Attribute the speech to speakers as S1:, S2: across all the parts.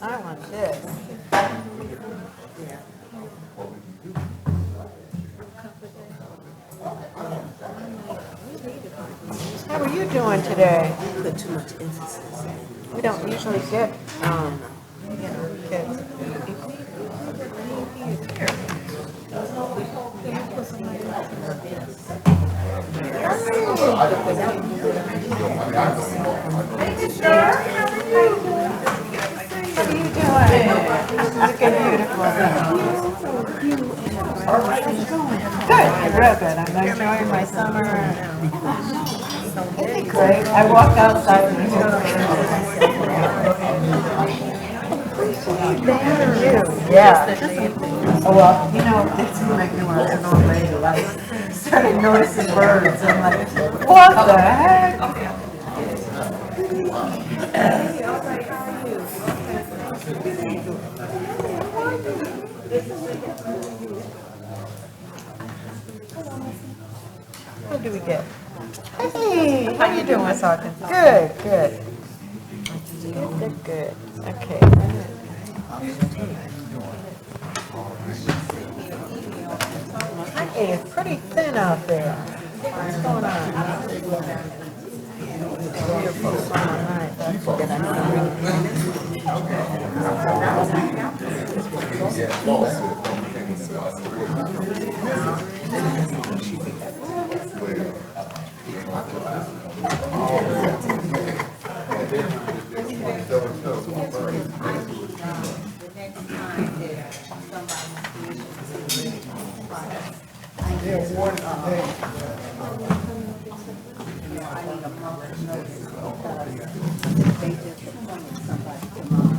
S1: I want this. How are you doing today?
S2: Put too much emphasis.
S1: We don't usually get kids. How are you doing? Looking beautiful. Good, real good. I'm enjoying my summer. Isn't it great? I walk outside and yeah. Oh, well, you know, it seemed like you were an old lady. I started noticing birds. I'm like, what the heck? What do we get? Hey, how you doing, Miss Hawkins? Good, good. Good, good. Okay. Hey, it's pretty thin out there. What's going on? Beautiful summer night. That's a good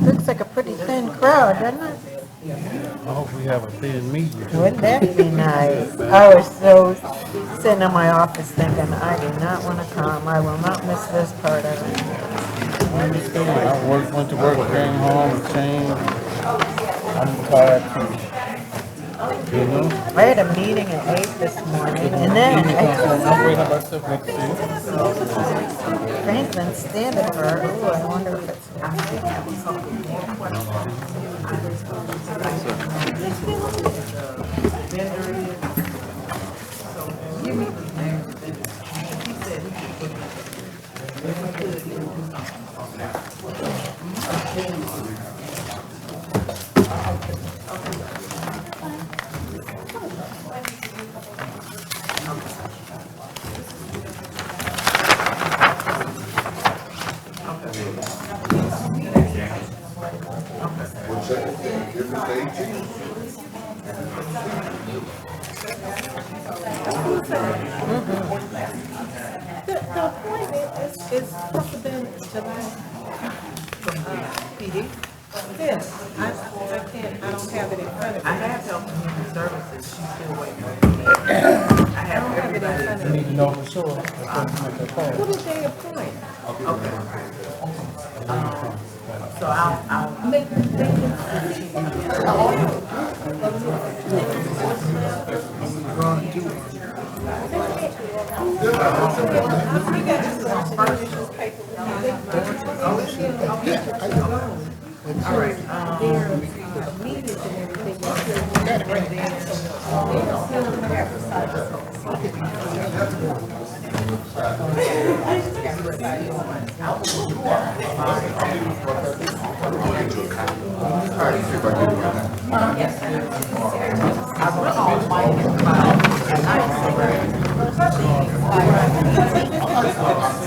S1: Looks like a pretty thin crowd, doesn't it?
S3: I hope we have a thin meeting.
S1: Wouldn't that be nice? I was so sitting in my office thinking, I do not want to come. I will not miss this part of it.
S3: I understand. I went to work, came home, and changed. I'm tired too. You know?
S1: I had a meeting at 8 this morning, and then
S3: I'm waiting on myself next to you.
S1: Franklin's standing for her. Ooh, I wonder if it's
S2: The appointment is supposed to be July. PD? Yes, I can't, I don't have it in front of me. I have Health and Human Services, she's still waiting. I don't have it in front of me.
S3: You know for sure.
S2: Who did they appoint? Okay. So I'll make all right. Meetings and everything.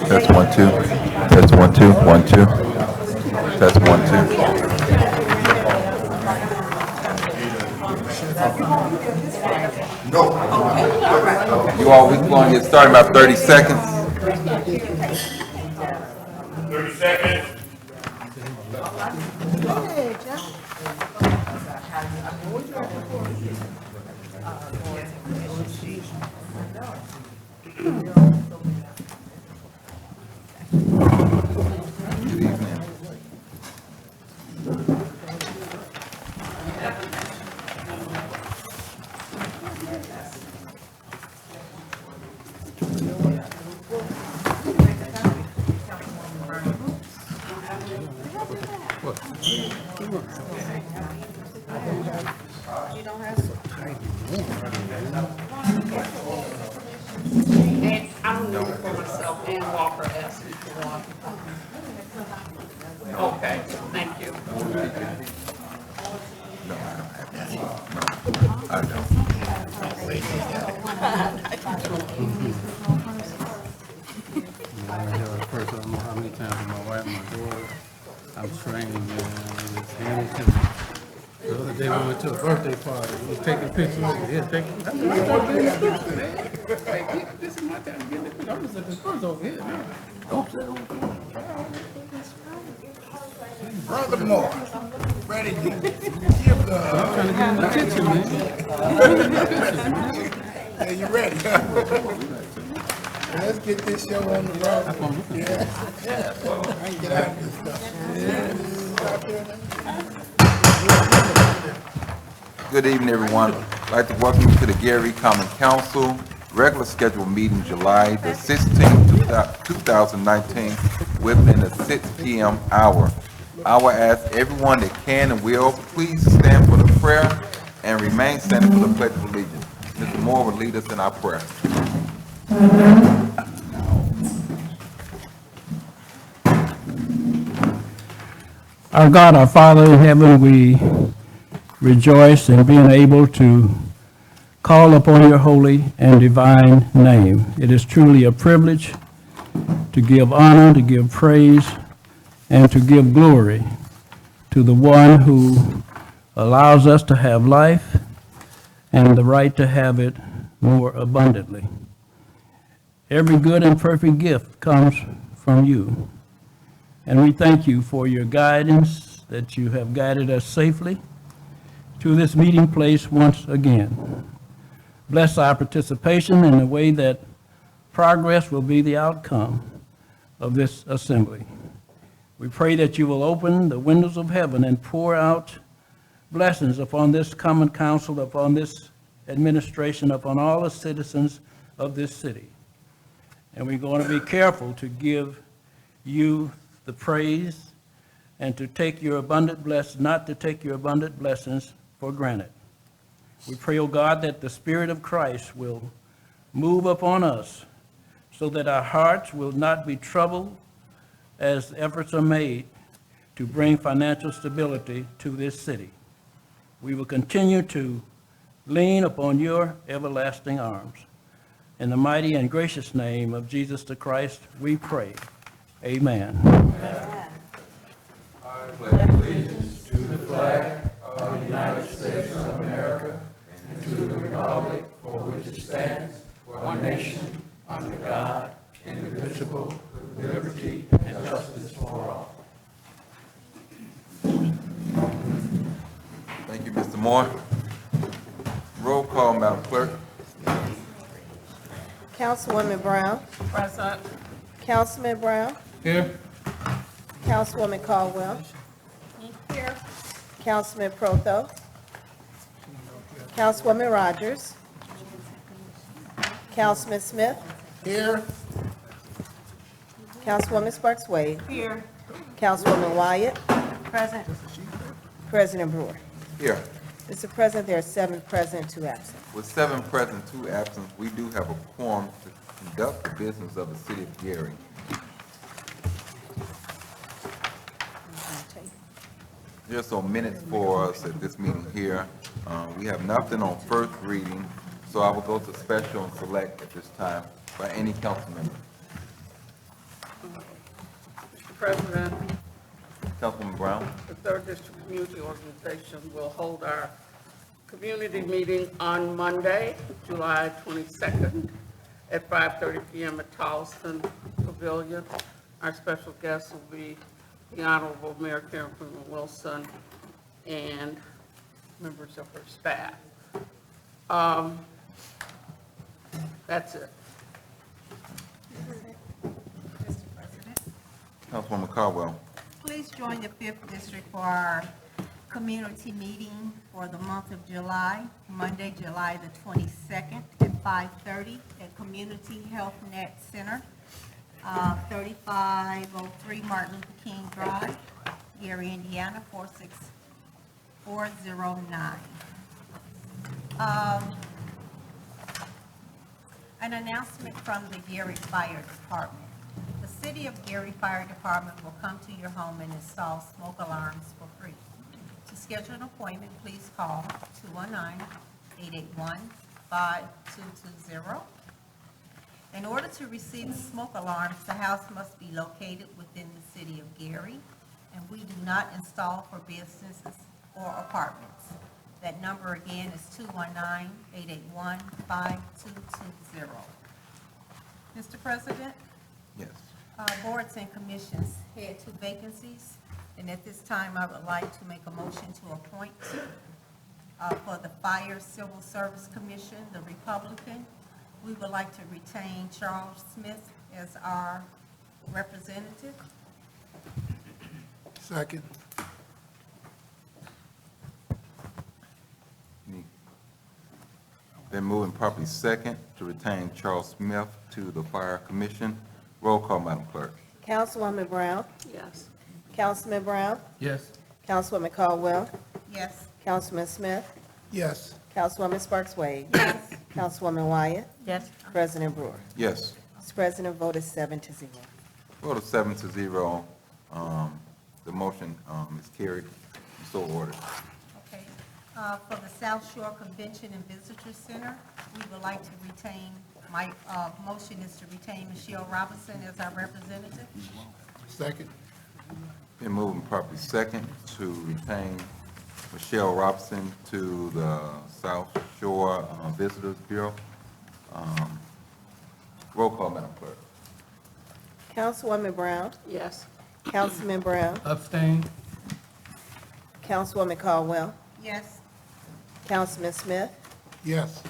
S4: That's 1 2. That's 1 2 1 2. That's 1 2. You all, we're going to get started in about 30 seconds.
S5: 30 seconds.
S1: Hey, Jeff.
S4: Good evening.
S2: You don't have to. And I'm new for myself, and Walker asked me for one. Okay, thank you.
S4: I don't.
S3: I have a person, I don't know how many times with my wife, my daughter, I'm training, man, they just hand it to me. The other day we went to a birthday party, we was taking pictures, yeah, taking, hey, this is my time to get this, I'm just looking first over here now. Don't sit over there.
S6: Furthermore, ready to give the,
S3: I'm trying to get in the kitchen, man.
S6: are you ready? Let's get this show on the road. Yeah. I can get out of this stuff.
S4: Good evening, everyone. I'd like to welcome you to the Gary Common Council regular scheduled meeting July the 16th, 2019, within the 6 p.m. hour. I will ask everyone that can and will please stand for the prayer and remain standing for the Pledge of Allegiance. Mr. Moore will lead us in our prayer.
S7: Our God, our Father in heaven, we rejoice in being able to call upon your holy and divine name. It is truly a privilege to give honor, to give praise, and to give glory to the one who allows us to have life and the right to have it more abundantly. Every good and perfect gift comes from you. And we thank you for your guidance, that you have guided us safely to this meeting place once again. Bless our participation in the way that progress will be the outcome of this assembly. We pray that you will open the windows of heaven and pour out blessings upon this common council, upon this administration, upon all the citizens of this city. And we're going to be careful to give you the praise and to take your abundant blessings, not to take your abundant blessings for granted. We pray, O God, that the Spirit of Christ will move upon us so that our hearts will not be troubled as efforts are made to bring financial stability to this city. We will continue to lean upon your everlasting arms. In the mighty and gracious name of Jesus the Christ, we pray. Amen.
S4: Thank you, Mr. Moore. Roll call, Madam Clerk.
S2: Councilwoman Brown. Present. Councilman Brown.
S3: Here?
S2: Councilwoman Caldwell. Here. Councilman Protho. Councilwoman Rogers. Councilman Smith.
S6: Here,
S2: Councilwoman Sparks Wade.
S1: Here.
S2: Councilwoman Wyatt.
S1: Present.
S2: President Brewer.
S4: Here.
S2: Mr. President, there are 7 present, 2 absent.
S4: With 7 present, 2 absent, we do have a quorum to conduct the business of the city of Gary. There's some minutes for us at this meeting here. We have nothing on first reading, so I will go to special and select at this time by any council member.
S8: Mr. President,
S4: Councilwoman Brown?
S8: the Third District Community Organization will hold our community meeting on Monday, July 22nd at 5:30 p.m. at Tolleson Pavilion. Our special guest will be the Honorable Mayor Karen Freeman Wilson and members of her staff. That's it.
S9: Mr. President,
S4: Councilwoman Caldwell?
S9: please join the 5th District for our community meeting for the month of July, Monday, July the 22nd at 5:30 at Community Health Net Center, 3503 Martin Luther King Drive, Gary, Indiana, 409. An announcement from the Gary Fire Department. The City of Gary Fire Department will come to your home and install smoke alarms for free. To schedule an appointment, please call 219-881-5220. In order to receive smoke alarms, the house must be located within the City of Gary, and we do not install for businesses or apartments. That number again is 219-881-5220. Mr. President,
S4: Yes.
S9: boards and commissions had 2 vacancies, and at this time, I would like to make a motion to appoint for the Fire Civil Service Commission, the Republican. We would like to retain Charles Smith as our representative.
S6: Second.
S4: Been moving properly second to retain Charles Smith to the Fire Commission. Roll call, Madam Clerk.
S1: Councilwoman Brown,
S8: Yes.
S1: Councilman Brown,
S3: Yes.
S1: Councilwoman Caldwell,
S9: Yes.
S1: Councilman Smith,
S6: Yes.
S1: Councilwoman Sparks Wade,
S9: Yes.
S1: Councilwoman Wyatt,
S9: Yes.
S1: President Brewer.
S4: Yes.
S1: Mr. President, vote is 7-0.
S4: Vote of 7-0. The motion is carried and so ordered.
S9: Okay. For the South Shore Convention and Visitor Center, we would like to retain, my motion is to retain Michelle Robinson as our representative.
S6: Second.
S4: Been moving properly second to retain Michelle Robinson to the South Shore Visitors Bureau. Roll call, Madam Clerk.
S1: Councilwoman Brown,
S8: Yes.
S1: Councilman Brown,
S3: Abstain.
S1: Councilwoman Caldwell,
S9: Yes.
S1: Councilman Smith,
S6: Yes.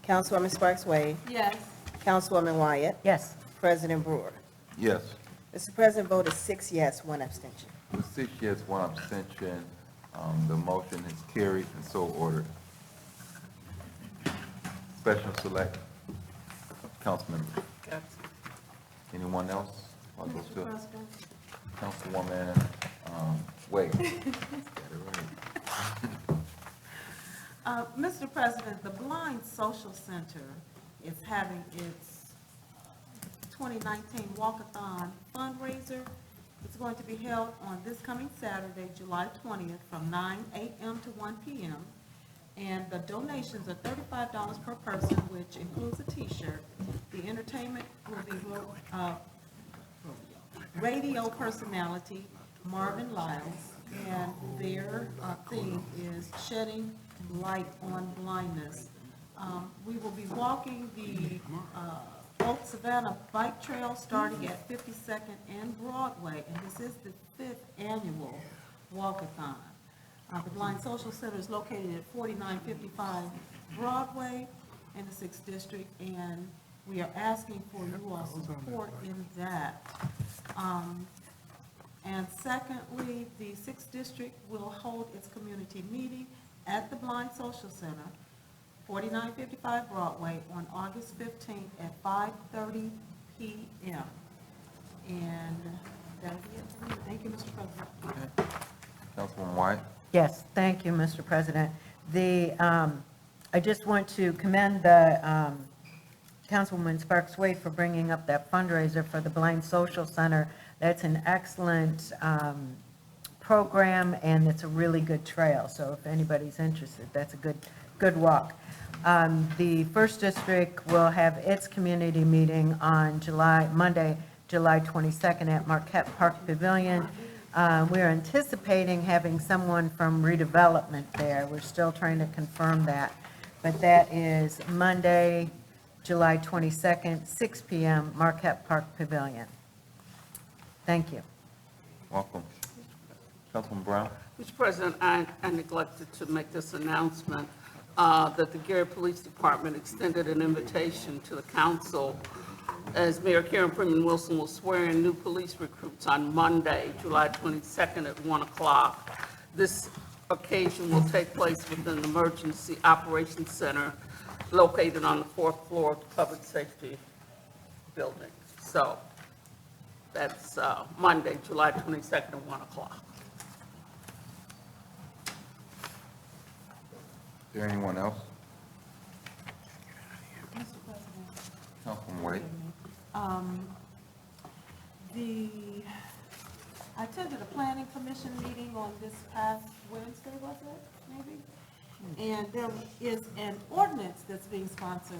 S1: Councilwoman Sparks Wade,
S9: Yes.
S1: Councilwoman Wyatt,
S9: Yes.
S1: President Brewer.
S4: Yes.
S1: Mr. President, vote is 6 yes, 1 abstention.
S4: With 6 yes, 1 abstention, the motion is carried and so ordered. Special select council members.
S8: Yes.
S4: Anyone else? I'll go
S2: Mr.
S4: to
S2: President,
S4: Councilwoman Wade. Got it right.
S2: Mr. President, the Blind Social Center is having its 2019 Walkathon fundraiser. It's going to be held on this coming Saturday, July 20th, from 9 a.m. to 1 p.m. And the donations are $35 per person, which includes a T-shirt. The entertainment will be radio personality Marvin Lyles, and their theme is shedding light on blindness. We will be walking the Oak Savannah Bike Trail starting at 52nd and Broadway, and this is the 5th annual walkathon. The Blind Social Center is located at 4955 Broadway in the 6th District, and we are asking for you all support in that. And secondly, the 6th District will hold its community meeting at the Blind Social Center, 4955 Broadway, on August 15th at 5:30 p.m. And that'll be it for me. Thank you, Mr. President.
S4: Councilwoman White.
S1: Yes, thank you, Mr. President. I just want to commend the Councilwoman Sparks Wade for bringing up that fundraiser for the Blind Social Center. That's an excellent program, and it's a really good trail. So if anybody's interested, that's a good walk. The 1st District will have its community meeting on Monday, July 22nd at Marquette Park Pavilion. We're anticipating having someone from redevelopment there. We're still trying to confirm that. But that is Monday, July 22nd, 6 p.m., Marquette Park Pavilion. Thank you.
S4: Welcome. Councilman Brown.
S8: Mr. President, I neglected to make this announcement, that the Gary Police Department extended an invitation to the council as Mayor Karen Freeman Wilson will swear in new police recruits on Monday, July 22nd at 1 o'clock. This occasion will take place within the Emergency Operations Center located on the 4th floor of the Public Safety Building. So that's Monday, July 22nd at 1 o'clock.
S4: there anyone else?
S2: Mr. President,
S4: Councilman Wade?
S2: I attended a planning commission meeting on this past Wednesday, was it, maybe? And there is an ordinance that's being sponsored,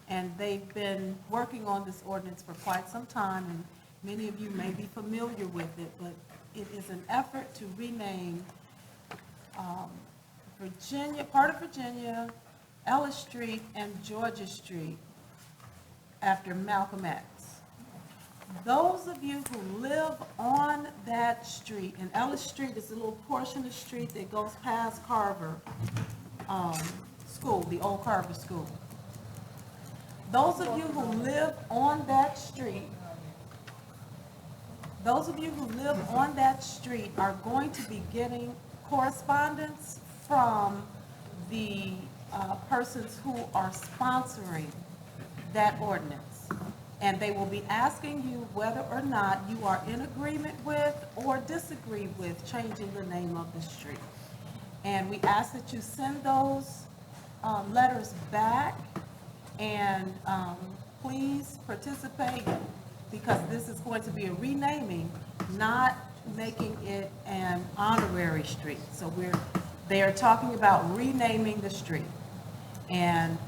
S2: and they've been working on this ordinance for quite some time, and many of you may be familiar with it, but it is an effort to rename Virginia, part of Virginia, Ellis Street and Georgia Street after Malcolm X. Those of you who live on that street, and Ellis Street is a little portion of the street that goes past Carver School, the old Carver School. Those of you who live on that street, are going to be getting correspondence from the persons who are sponsoring that ordinance. And they will be asking you whether or not you are in agreement with or disagree with changing the name of the street. And we ask that you send those letters back, and please participate, because this is going to be a renaming, not making it an honorary street. So they are talking about renaming the street. And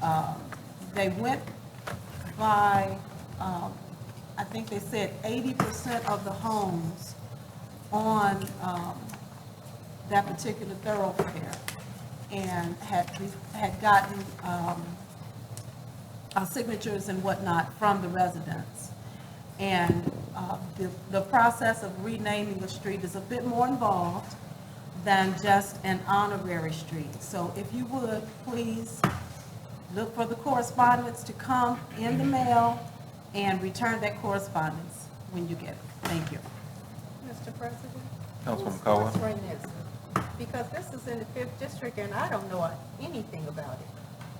S2: they went by, I think they said 80% of the homes on that particular thoroughfare, and had gotten signatures and whatnot from the residents. And the process of renaming the street is a bit more involved than just an honorary street. So if you would, please look for the correspondence to come in the mail and return that correspondence when you get it. Thank you.
S6: Mr. President?
S4: Councilwoman
S6: Who's
S4: Caldwell?
S6: sponsoring this? Because this is in the 5th District, and I don't know anything about it.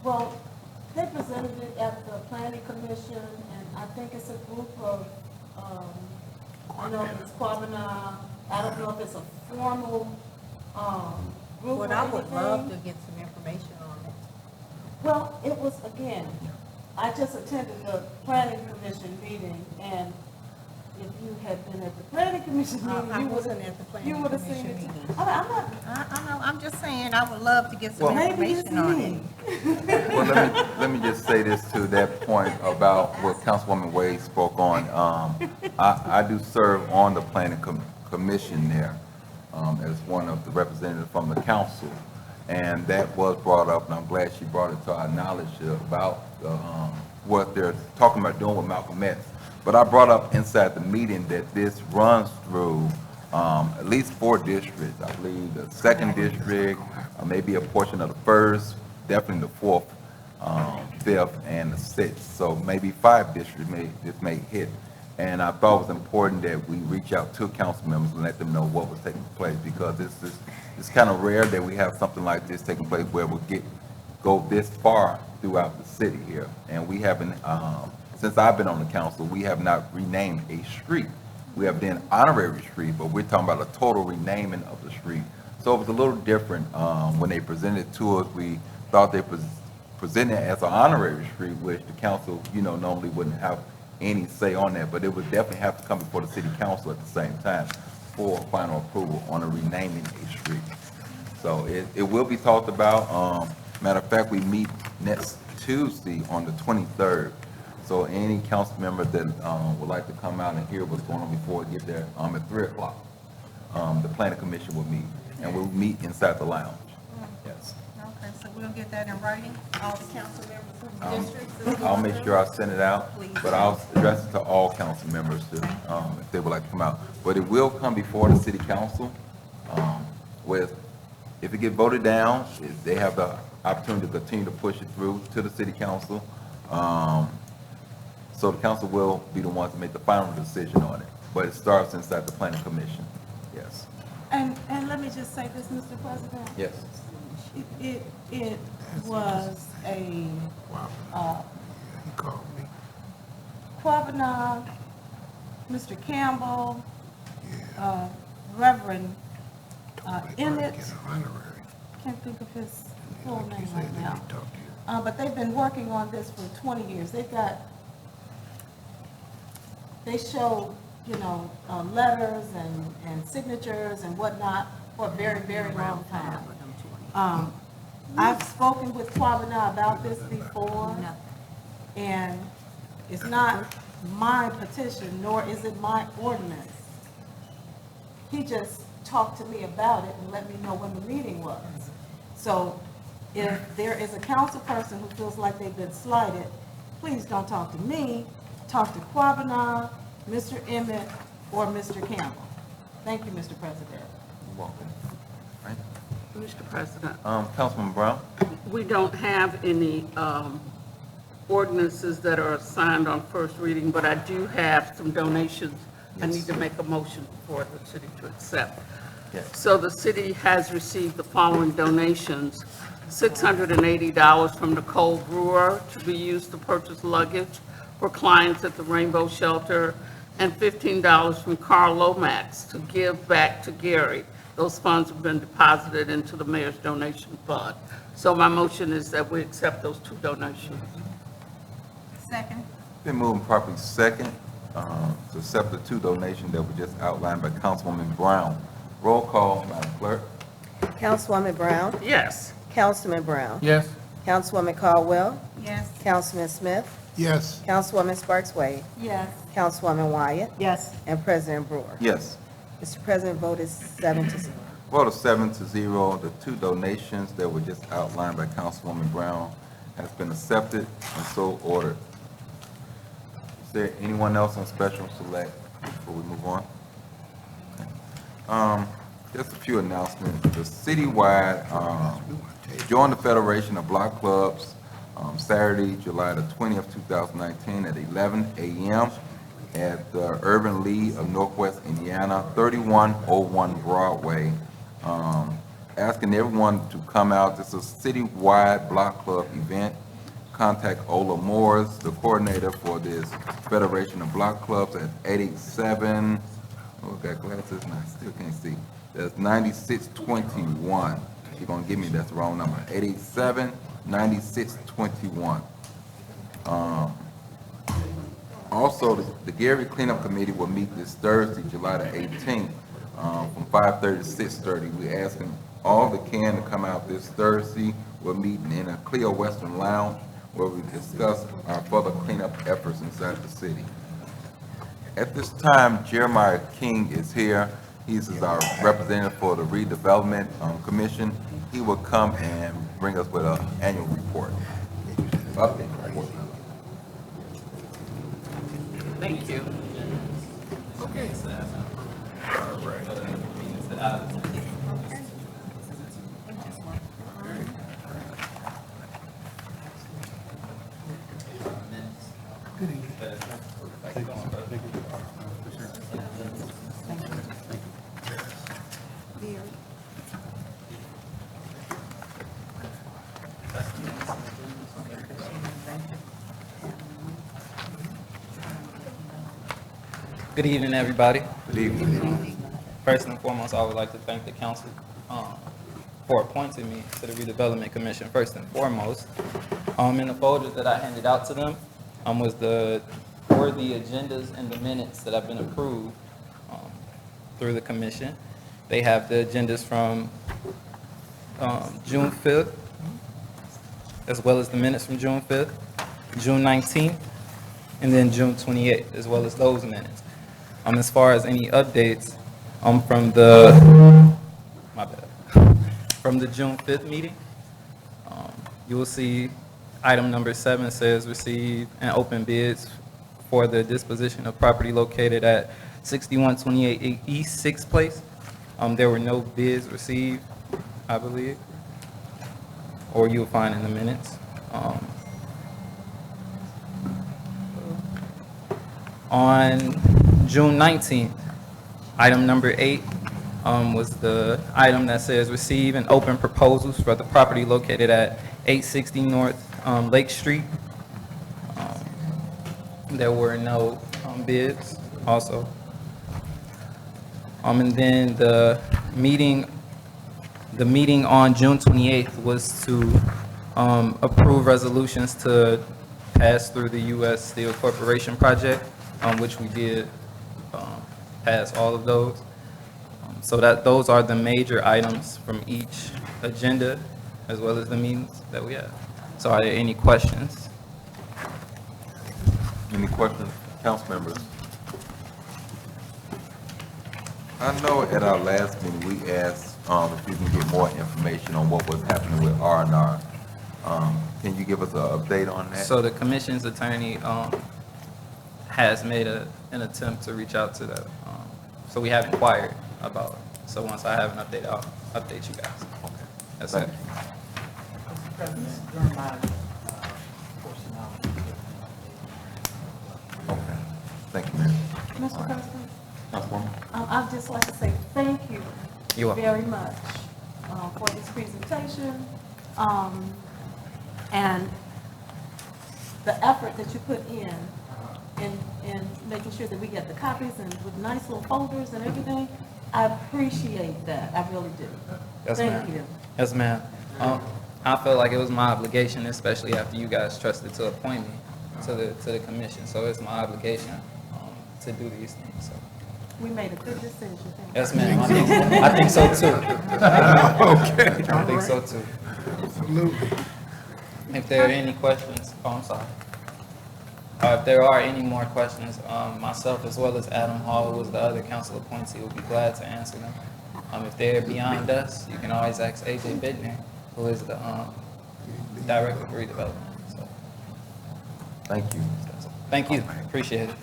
S2: Well, they presented it at the planning commission, and I think it's a group of, I know it's Quabana, I don't know if it's a formal, group or
S6: But I would love to
S2: anything.
S6: get some information on it.
S2: Well, it was, again, I just attended the planning commission meeting, and if you had been at the planning commission meeting,
S6: I
S2: you would
S6: wasn't at the planning
S2: you would have seen
S6: commission
S2: it.
S6: meeting.
S2: I'm not,
S6: I know, I'm just saying, I would love to get some
S4: Well,
S2: maybe it's
S6: information on
S2: me.
S6: it.
S4: Well, let me just say this to that point about what Councilwoman Wade spoke on. I do serve on the planning commission there, as one of the representatives from the council. And that was brought up, and I'm glad she brought it to our knowledge about, what they're talking about doing with Malcolm X. But I brought up inside the meeting that this runs through, at least 4 districts. I believe the 2nd district, maybe a portion of the 1st, definitely the 4th, 5th, and the 6th. So maybe 5 districts this may hit. And I thought it was important that we reach out to council members and let them know what was taking place, because it's kind of rare that we have something like this taking place where we go this far throughout the city here. And we haven't, since I've been on the council, we have not renamed a street. We have done honorary street, but we're talking about a total renaming of the street. So it was a little different when they presented it to us. We thought they presented it as an honorary street, which the council, normally wouldn't have any say on that, but it would definitely have to come before the city council at the same time for final approval on a renaming a street. So it will be talked about. Matter of fact, we meet next Tuesday on the 23rd. So any council member that would like to come out and hear what's going on before we get there, at 3 o'clock, the planning commission will meet, and we'll meet inside the lounge. Yes.
S6: Okay, so we'll get that in writing, all the council members from the districts?
S4: I'll make sure I send it out, but I'll address it to all council members to, if they would like to come out. But it will come before the city council, if it get voted down, they have the opportunity to continue to push it through to the city council. So the council will be the ones to make the final decision on it, but it starts inside the planning commission. Yes.
S2: And let me just say this, Mr. President.
S4: Yes.
S2: It was a, Quabana, Mr. Campbell, Reverend Emmett, can't think of his full name right now. But they've been working on this for 20 years. They show, letters and signatures and whatnot for a very, very long time. I've spoken with Quabana about this before, and it's not my petition, nor is it my ordinance. He just talked to me about it and let me know when the meeting was. So if there is a council person who feels like they've been slighted, please don't talk to me, talk to Quabana, Mr. Emmett, or Mr. Campbell. Thank you, Mr. President.
S4: You're welcome. Right.
S8: Mr. President,
S4: Councilman Brown?
S8: we don't have any ordinances that are assigned on first reading, but I do have some donations I need to make a motion for the city to accept.
S4: Yes.
S8: So the city has received the following donations: $680 from Nicole Brewer to be used to purchase luggage for clients at the Rainbow Shelter, and $15 from Carl Lomax to give back to Gary. Those funds have been deposited into the mayor's donation fund. So my motion is that we accept those two donations.
S9: Second.
S4: Been moving properly second to accept the two donations that were just outlined by Councilwoman Brown. Roll call, Madam Clerk.
S10: Councilwoman Brown,
S8: Yes.
S10: Councilman Brown,
S3: Yes.
S10: Councilwoman Caldwell,
S9: Yes.
S10: Councilman Smith,
S6: Yes.
S10: Councilwoman Sparks Wade,
S2: Yes.
S10: Councilwoman Wyatt,
S1: Yes.
S10: and President Brewer.
S4: Yes.
S10: Mr. President, vote is 7-0.
S4: Vote of 7-0, the two donations that were just outlined by Councilwoman Brown has been accepted and so ordered. Is there anyone else on special select before we move on? Okay. Just a few announcements. The citywide, join the Federation of Block Clubs, Saturday, July the 20th, 2019 at 11 a.m. at the Urban League of Northwest Indiana, 3101 Broadway. Asking everyone to come out. This is a citywide block club event. Contact Ola Moores, the coordinator for this Federation of Block Clubs, at 887, oh, got glasses, and I still can't see. That's 9621. You're gonna give me that's the wrong number. 887-9621. Also, the Gary Cleanup Committee will meet this Thursday, July the 18th, from 5:30 to 6:30. We're asking all that can to come out this Thursday. We're meeting in a Clio Western Lounge where we discuss our further cleanup efforts inside the city. At this time, Jeremiah King is here. He's our representative for the Redevelopment Commission. He will come and bring us with an annual report. Update report.
S8: Thank you.
S11: Good evening, everybody.
S4: Good evening.
S11: First and foremost, I would like to thank the council for appointing me to the Redevelopment Commission, first and foremost. In the folders that I handed out to them were the agendas and the minutes that have been approved through the commission. They have the agendas from June 5th, as well as the minutes from June 5th, June 19th, and then June 28th, as well as those minutes. As far as any updates from the June 5th meeting, you will see item number 7 says receive and open bids for the disposition of property located at 6128 East 6th Place. There were no bids received, I believe, or you'll find in the minutes. On June 19th, item number 8 was the item that says receive and open proposals for the property located at 860 North Lake Street. There were no bids also. And then the meeting The meeting on June 28th was to approve resolutions to pass through the U.S. Steel Corporation project, which we did pass all of those. So those are the major items from each agenda, as well as the meetings that we have. So are there any questions?
S4: Any questions, council members? I know at our last meeting, we asked if you can get more information on what was happening with R&R. Can you give us an update on that?
S11: So the commission's attorney has made an attempt to reach out to the, so we have inquired about it. So once I have an update, I'll update you guys.
S4: Okay.
S11: That's
S4: Thank
S11: it.
S4: you. Okay. Thank you, ma'am.
S2: Mr. President,
S4: Councilwoman?
S2: I'd just like to say thank you
S11: You're welcome.
S2: very much for this presentation, and the effort that you put in making sure that we get the copies and with nice little folders and everything. I appreciate that, I really do.
S11: Yes,
S2: Thank
S11: ma'am.
S2: you.
S11: Yes, ma'am. I felt like it was my obligation, especially after you guys trusted to appoint me to the commission. So it's my obligation to do these things, so.
S2: We made a good decision. Thank you.
S11: Yes, ma'am. I think so too.
S6: Okay.
S11: I think so too.
S6: Absolutely.
S11: If there are any questions, I'm sorry. If there are any more questions, myself as well as Adam Hall, who was the other council appointee, will be glad to answer them. If they're beyond us, you can always ask AJ Bittner, who is the director of redevelopment. So,
S4: Thank you.
S11: thank you, appreciate it.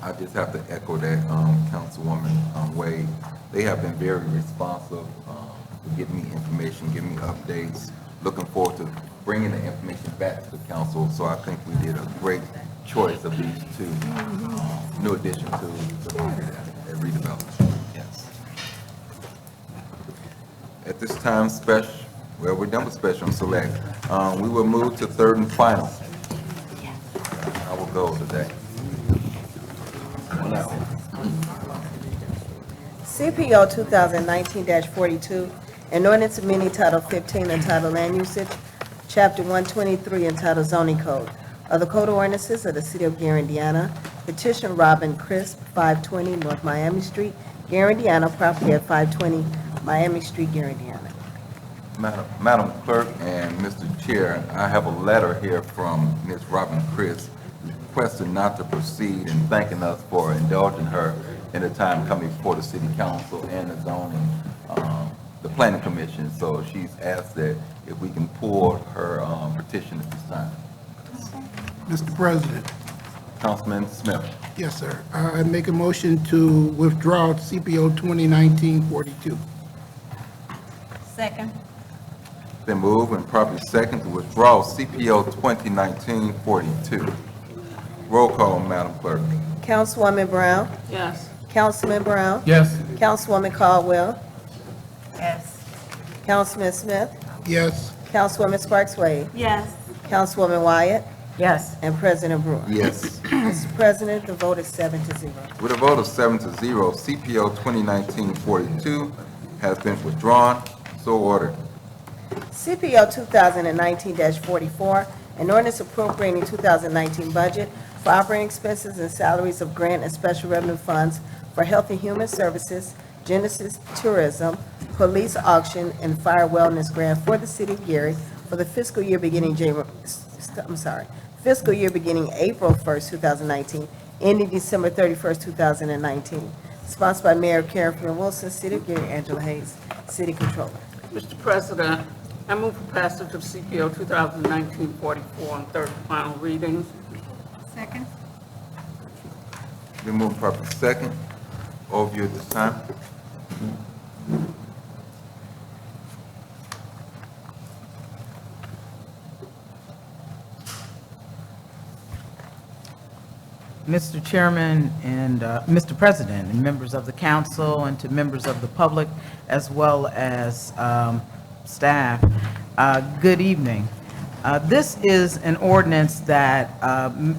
S4: I just have to echo that, Councilwoman Wade. They have been very responsive, to giving me information, giving me updates. Looking forward to bringing the information back to the council. So I think we did a great choice of these two, new addition to the redevelopment. Yes. At this time, we're done with special and select. We will move to third and final. I will go today.
S10: CPO 2019-42, an ordinance amending Title 15 entitled Land Usage, Chapter 123 entitled Zoning Code of the Code of Ordinances of the City of Gary, Indiana. Petition Robin Crisp, 520 North Miami Street, Gary, Indiana, property at 520 Miami Street, Gary, Indiana.
S4: Madam Clerk and Mr. Chair, I have a letter here from Ms. Robin Chris requesting not to proceed and thanking us for indulging her in the time coming before the City Council and the zoning, the Planning Commission. So she's asked that if we can pull her petition at this time.
S6: Mr. President.
S4: Councilman Smith.
S6: Yes, sir. I make a motion to withdraw CPO 2019-42.
S9: Second.
S4: Been moved and properly second to withdraw CPO 2019-42. Roll call, Madam Clerk.
S10: Councilwoman Brown?
S8: Yes.
S10: Councilman Brown?
S7: Yes.
S10: Councilwoman Caldwell?
S9: Yes.
S10: Councilman Smith?
S6: Yes.
S10: Councilwoman Sparks Wade?
S2: Yes.
S10: Councilwoman Wyatt?
S1: Yes.
S10: And President Brewer.
S4: Yes.
S10: Mr. President, the vote is 7-0.
S4: With a vote of 7-0, CPO 2019-42 has been withdrawn. So ordered.
S10: CPO 2019-44, an ordinance appropriating 2019 budget for operating expenses and salaries of grant and special revenue funds for Health and Human Services, Genesis Tourism, Police Auction, and Fire Wellness Grant for the City of Gary for the fiscal year beginning April 1st, 2019, ending December 31st, 2019. Sponsored by Mayor Karen Flynn Wilson, City of Gary, Angela Hayes, City Controller.
S8: Mr. President, I move for passage of CPO 2019-44 on third and final reading.
S9: Second.
S4: Been moved properly second. Overview at this time.
S12: Mr. Chairman and Mr. President and members of the council and to members of the public as well as staff, good evening. This is an ordinance that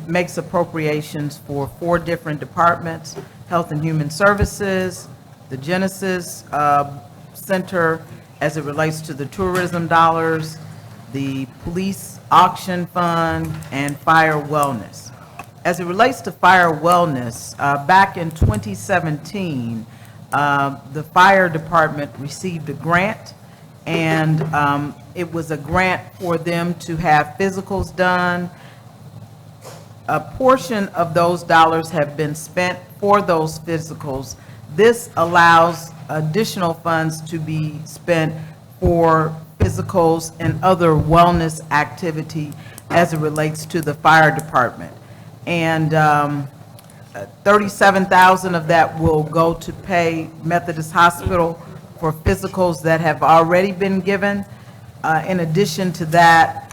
S12: makes appropriations for 4 different departments: Health and Human Services, the Genesis Center as it relates to the tourism dollars, the police auction fund, and fire wellness. As it relates to fire wellness, back in 2017, the fire department received a grant, and it was a grant for them to have physicals done. A portion of those dollars have been spent for those physicals. This allows additional funds to be spent for physicals and other wellness activity as it relates to the fire department. And 37,000 of that will go to pay Methodist Hospital for physicals that have already been given. In addition to that,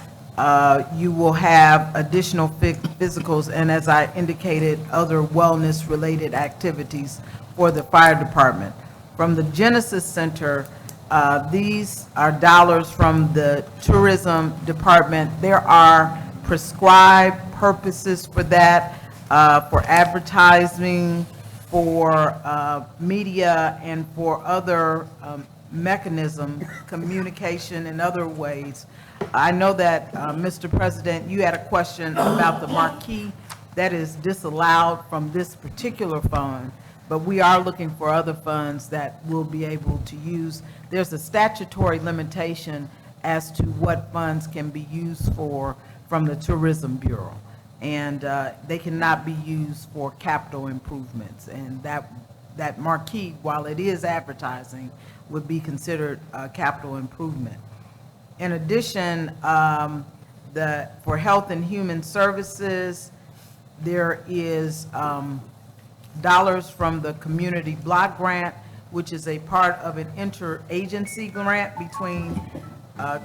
S12: you will have additional physicals, and as I indicated, other wellness-related activities for the fire department. From the Genesis Center, these are dollars from the tourism department. There are prescribed purposes for that, for advertising, for media, and for other mechanism, communication in other ways. I know that, Mr. President, you had a question about the marquee that is disallowed from this particular fund, but we are looking for other funds that we'll be able to use. There's a statutory limitation as to what funds can be used for from the Tourism Bureau, and they cannot be used for capital improvements. And that marquee, while it is advertising, would be considered a capital improvement. In addition, for Health and Human Services, there is dollars from the Community Block Grant, which is a part of an interagency grant between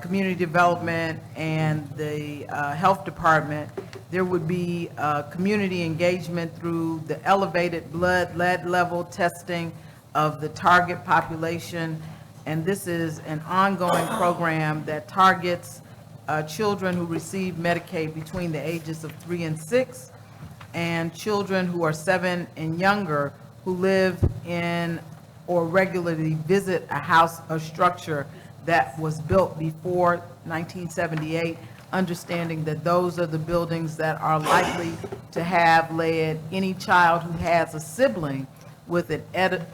S12: Community Development and the Health Department. There would be community engagement through the elevated blood lead level testing of the target population. And this is an ongoing program that targets children who receive Medicaid between the ages of 3 and 6, and children who are 7 and younger who live in or regularly visit a house or structure that was built before 1978, understanding that those are the buildings that are likely to have lead. Any child who has a sibling with an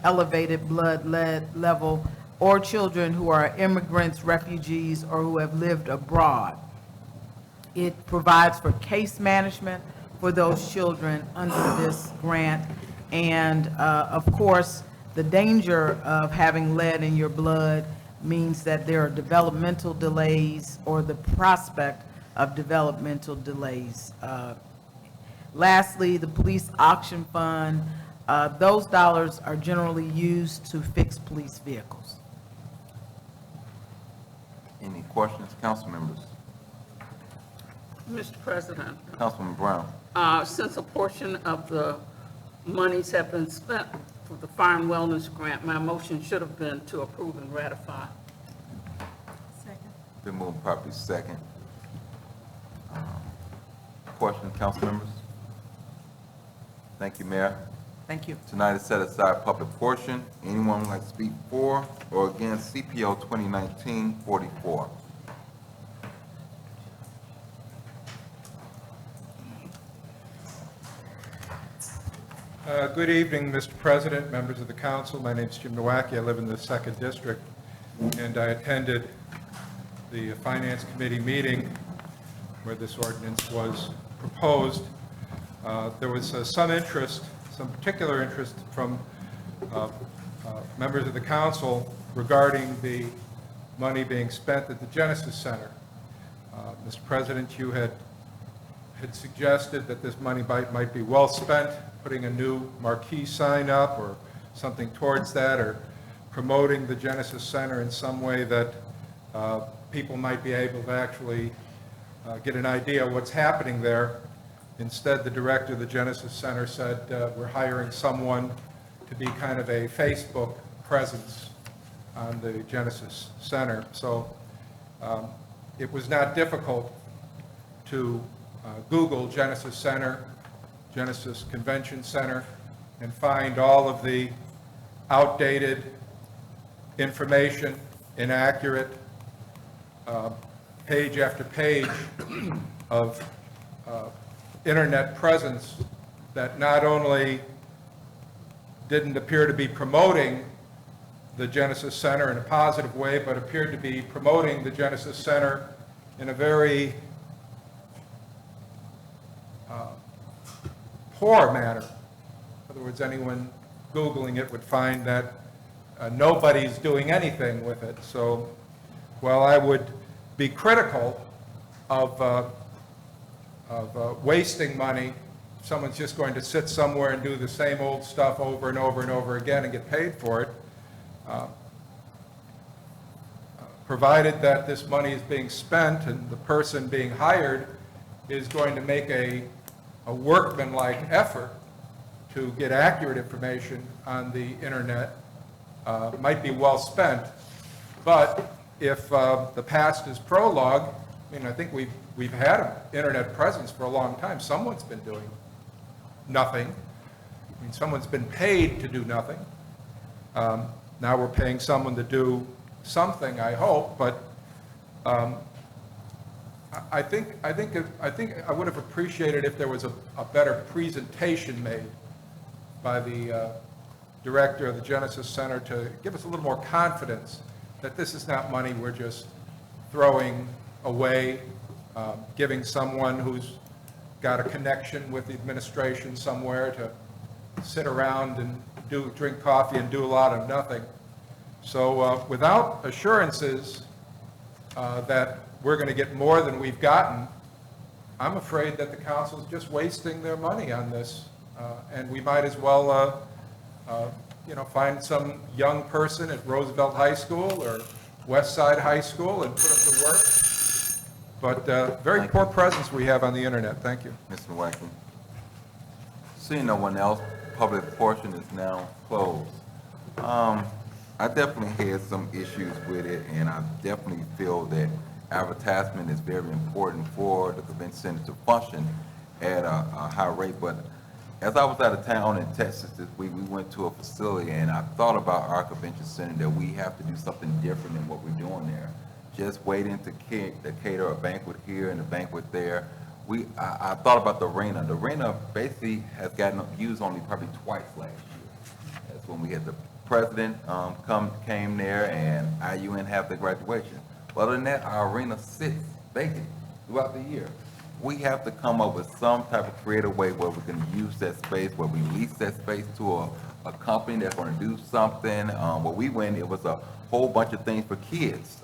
S12: elevated blood lead level, or children who are immigrants, refugees, or who have lived abroad. It provides for case management for those children under this grant. And of course, the danger of having lead in your blood means that there are developmental delays or the prospect of developmental delays. Lastly, the police auction fund, those dollars are generally used to fix police vehicles.
S4: Any questions, council members?
S8: Mr. President,
S4: Councilman Brown.
S8: since a portion of the monies have been spent for the Fire and Wellness Grant, my motion should have been to approve and ratify.
S4: Been moved properly second. Questions, council members? Thank you, Mayor.
S12: Thank you.
S4: Tonight is set aside public portion. Anyone would like to speak for or against CPO 2019-44?
S13: Good evening, Mr. President, members of the council. My name is Jim Nowacki. I live in the 2nd District, and I attended the Finance Committee meeting where this ordinance was proposed. There was some interest, some particular interest from members of the council regarding the money being spent at the Genesis Center. Mr. President, you had suggested that this money might be well spent, putting a new marquee sign up or something towards that, or promoting the Genesis Center in some way that people might be able to actually get an idea of what's happening there. Instead, the director of the Genesis Center said, we're hiring someone to be kind of a Facebook presence on the Genesis Center. So it was not difficult to Google Genesis Center, Genesis Convention Center, and find all of the outdated information, inaccurate, page after page of internet presence that not only didn't appear to be promoting the Genesis Center in a positive way, but appeared to be promoting the Genesis Center in a very poor manner. In other words, anyone Googling it would find that nobody's doing anything with it. So while I would be critical of wasting money, someone's just going to sit somewhere and do the same old stuff over and over and over again and get paid for it, provided that this money is being spent and the person being hired is going to make a workmanlike effort to get accurate information on the internet, might be well spent. But if the past is prologue, I mean, I think we've had an internet presence for a long time. Someone's been doing nothing. I mean, someone's been paid to do nothing. Now we're paying someone to do something, I hope, but I think I would have appreciated if there was a better presentation made by the director of the Genesis Center to give us a little more confidence that this is not money we're just throwing away, giving someone who's got a connection with the administration somewhere to sit around and drink coffee and do a lot of nothing. So without assurances that we're going to get more than we've gotten, I'm afraid that the council is just wasting their money on this. And we might as well, find some young person at Roosevelt High School or West Side High School and put them to work. But very poor presence we have on the internet. Thank you.
S4: Mr. Wackman. Seeing no one else, public portion is now closed. I definitely had some issues with it, and I definitely feel that advertisement is very important for the convention center to function at a high rate. But as I was out of town in Texas this week, we went to a facility, and I thought about our convention center that we have to do something different than what we're doing there. Just waiting to cater a banquet here and a banquet there. I thought about the arena. The arena basically has gotten used only probably twice last year. That's when we had the president came there and IUN have the graduation. But other than that, our arena sits vacant throughout the year. We have to come up with some type of creative way where we can use that space, where we lease that space to a company that's going to do something. Where we went, it was a whole bunch of things for kids,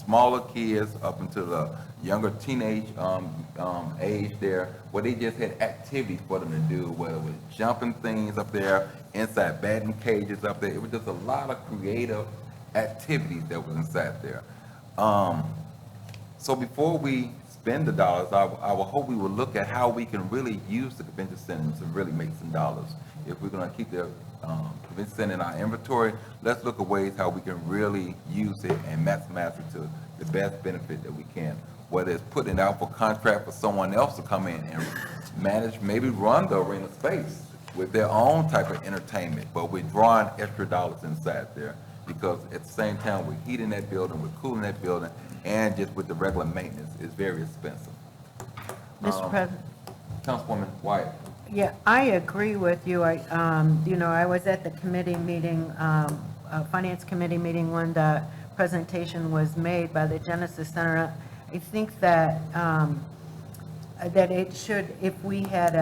S4: smaller kids up into the younger teenage age there, where they just had activities for them to do, whether it was jumping things up there, inside batting cages up there. It was just a lot of creative activities that was inside there. So before we spend the dollars, I would hope we would look at how we can really use the convention center to really make some dollars. If we're going to keep the convention center in our inventory, let's look at ways how we can really use it and maximize it to the best benefit that we can. Whether it's putting it out for contract for someone else to come in and manage, maybe run the arena space with their own type of entertainment, but we're drawing extra dollars inside there because at the same time we're heating that building, we're cooling that building, and just with the regular maintenance, it's very expensive.
S1: Mr. President.
S4: Councilwoman Wyatt.
S1: Yeah, I agree with you. I was at the committee meeting, Finance Committee meeting when the presentation was made by the Genesis Center. I think that that it should, if we had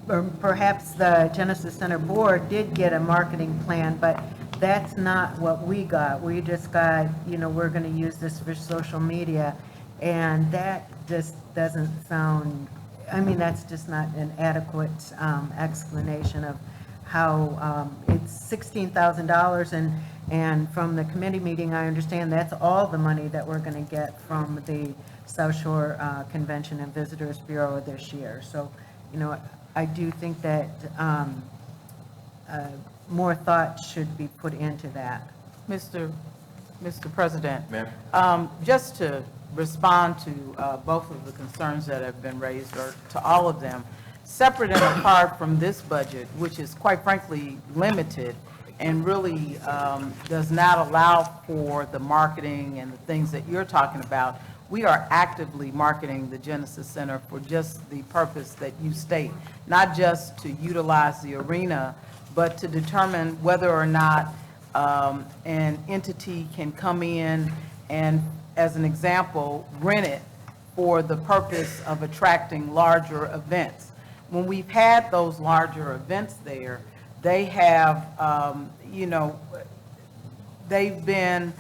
S1: or perhaps the Genesis Center board did get a marketing plan, but that's not what we got. We just got, we're going to use this for social media, and that just doesn't sound, that's just not an adequate explanation of how it's $16,000, and from the committee meeting, I understand that's all the money that we're going to get from the South Shore Convention and Visitors Bureau this year. So, I do think that more thought should be put into that.
S12: Mr. President.
S4: Ma'am.
S12: Just to respond to both of the concerns that have been raised, or to all of them, separate and apart from this budget, which is quite frankly limited, and really does not allow for the marketing and the things that you're talking about. We are actively marketing the Genesis Center for just the purpose that you state, not just to utilize the arena, but to determine whether or not an entity can come in and, as an example, rent it for the purpose of attracting larger events. When we've had those larger events there, they have, they've been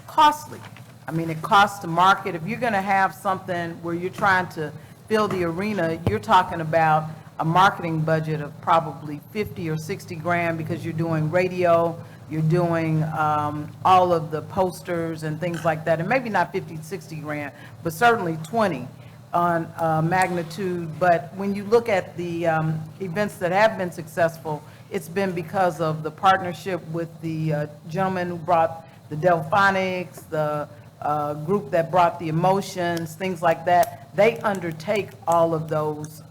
S12: costly. I mean, it costs to market. If you're going to have something where you're trying to fill the arena, you're talking about a marketing budget of probably 50 or 60 grand because you're doing radio, you're doing all of the posters and things like that, and maybe not 50, 60 grand, but certainly 20 on magnitude. But when you look at the events that have been successful, it's been because of the partnership with the gentleman who brought the Delphonics, the group that brought the Emotions, things like that. They undertake all of those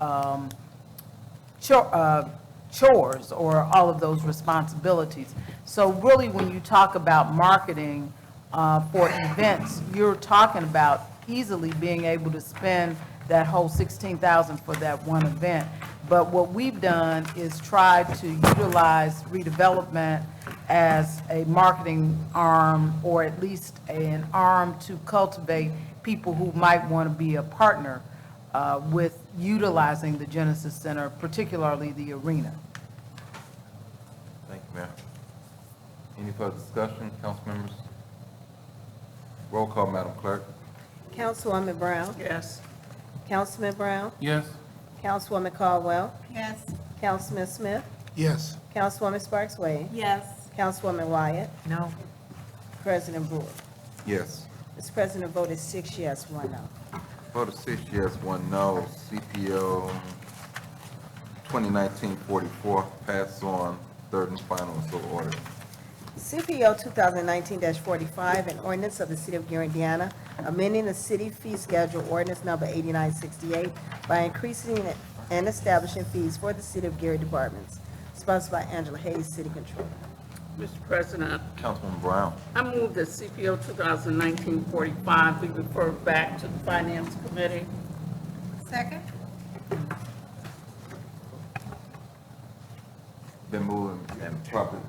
S12: chores or all of those responsibilities. So really, when you talk about marketing for events, you're talking about easily being able to spend that whole $16,000 for that one event. But what we've done is tried to utilize redevelopment as a marketing arm, or at least an arm to cultivate people who might want to be a partner with utilizing the Genesis Center, particularly the arena.
S4: Thank you, ma'am. Any further discussion, council members? Roll call, Madam Clerk.
S10: Councilwoman Brown?
S8: Yes.
S10: Councilman Brown?
S3: Yes.
S10: Councilwoman Caldwell?
S9: Yes.
S10: Councilman Smith?
S6: Yes.
S10: Councilwoman Sparks Wade?
S9: Yes.
S10: Councilwoman Wyatt?
S1: No.
S10: President Brewer?
S4: Yes.
S10: Mr. President, vote is 6 yes, 1 no.
S4: Vote of 6 yes, 1 no. CPO 2019-44 passed on third and final, and so ordered.
S10: CPO 2019-45, an ordinance of the City of Gary, Indiana, amending the city fee schedule ordinance number 8968 by increasing and establishing fees for the City of Gary departments, sponsored by Angela Hayes, City Controller.
S8: Mr. President,
S4: Councilwoman Brown.
S8: I move that CPO 2019-45 be referred back to the Finance Committee.
S9: Second?
S4: Been moving and properly.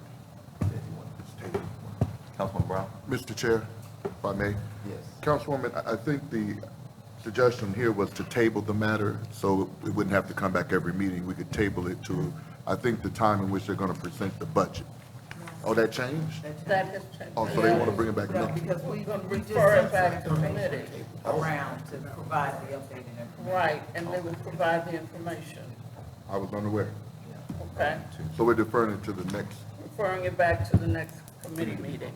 S4: Councilwoman Brown.
S14: Mr. Chair, if I may.
S4: Yes.
S14: Councilwoman, I think the suggestion here was to table the matter, so it wouldn't have to come back every meeting. We could table it to, I think, the time in which they're going to present the budget. Oh, that changed?
S8: That has changed.
S14: Oh, so they want to bring it back
S12: No,
S14: now?
S12: because we just
S8: Refer it
S12: sent
S8: back
S12: some
S8: to
S12: information
S8: committee.
S12: around to provide the updated information.
S8: Right, and they will provide the information,
S14: I was unaware.
S8: okay?
S14: So we're deferring it to the next.
S8: Referring it back to the next committee meeting.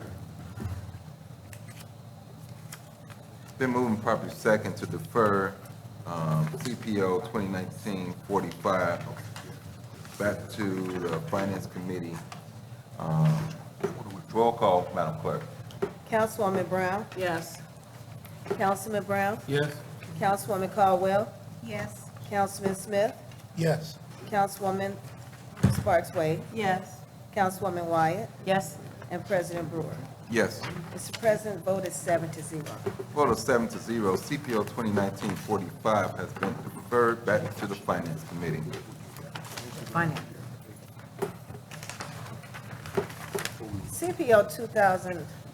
S4: Been moving properly second to defer CPO 2019-45 back to the Finance Committee. Roll call, Madam Clerk.
S10: Councilwoman Brown?
S8: Yes.
S10: Councilman Brown?
S3: Yes.
S10: Councilwoman Caldwell?
S9: Yes.
S10: Councilman Smith?
S6: Yes.
S10: Councilwoman Sparks Wade?
S9: Yes.
S10: Councilwoman Wyatt?
S1: Yes.
S10: And President Brewer.
S4: Yes.
S10: Mr. President, vote is 7-0.
S4: Vote of 7-0. CPO 2019-45 has been deferred back to the Finance Committee.
S1: Finance.
S10: CPO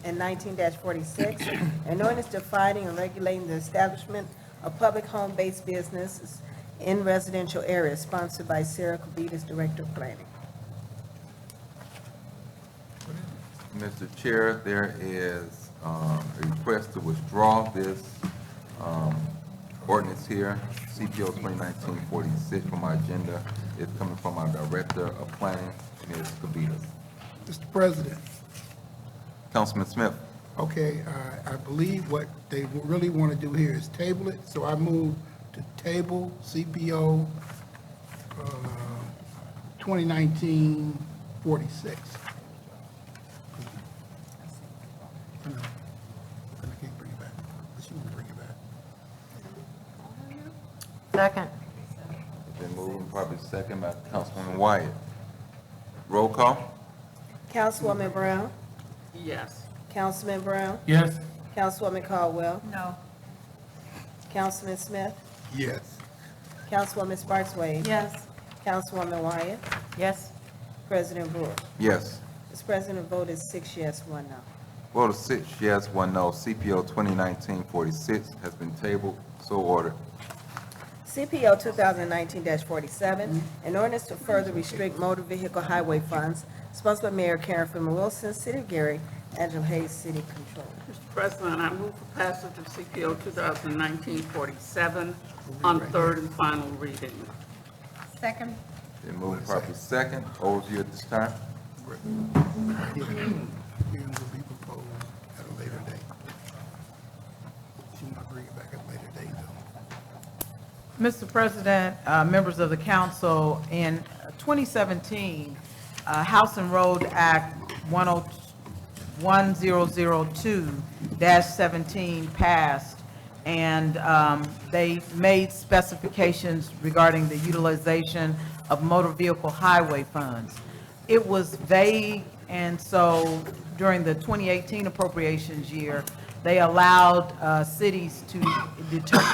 S10: 2019-46, an ordinance defining and regulating the establishment of public home-based businesses in residential areas, sponsored by Sarah Covitas, Director of Planning.
S4: Mr. Chair, there is a request to withdraw this ordinance here, CPO 2019-46, from our agenda. It's coming from our Director of Planning, Ms. Covitas.
S6: Mr. President,
S4: Councilman Smith.
S6: okay, I believe what they really want to do here is table it, so I move to table CPO 2019-46. I can't bring it back. She won't bring it back.
S1: Second.
S4: Been moving probably second by Councilwoman Wyatt. Roll call.
S10: Councilwoman Brown?
S8: Yes.
S10: Councilman Brown?
S3: Yes.
S10: Councilwoman Caldwell?
S9: No.
S10: Councilman Smith?
S6: Yes.
S10: Councilwoman Sparks Wade?
S2: Yes.
S10: Councilwoman Wyatt?
S1: Yes?
S10: President Brewer?
S4: Yes.
S10: Mr. President, vote is 6 yes, 1 no.
S4: Vote of 6 yes, 1 no. CPO 2019-46 has been tabled. So ordered.
S10: CPO 2019-47, an ordinance to further restrict motor vehicle highway funds, sponsored by Mayor Karen Freeman Wilson, City of Gary, Angela Hayes, City Controller.
S8: Mr. President, I move for passage of CPO 2019-47 on third and final reading.
S9: Second.
S4: Been moved properly second. Over to you at this time.
S6: Hearing will be proposed at a later date. She might bring it back at a later date, though.
S12: Mr. President, members of the council, in 2017, House and Road Act 1002-17 passed, and they made specifications regarding the utilization of motor vehicle highway funds. It was vague, and so during the 2018 appropriations year, they allowed cities to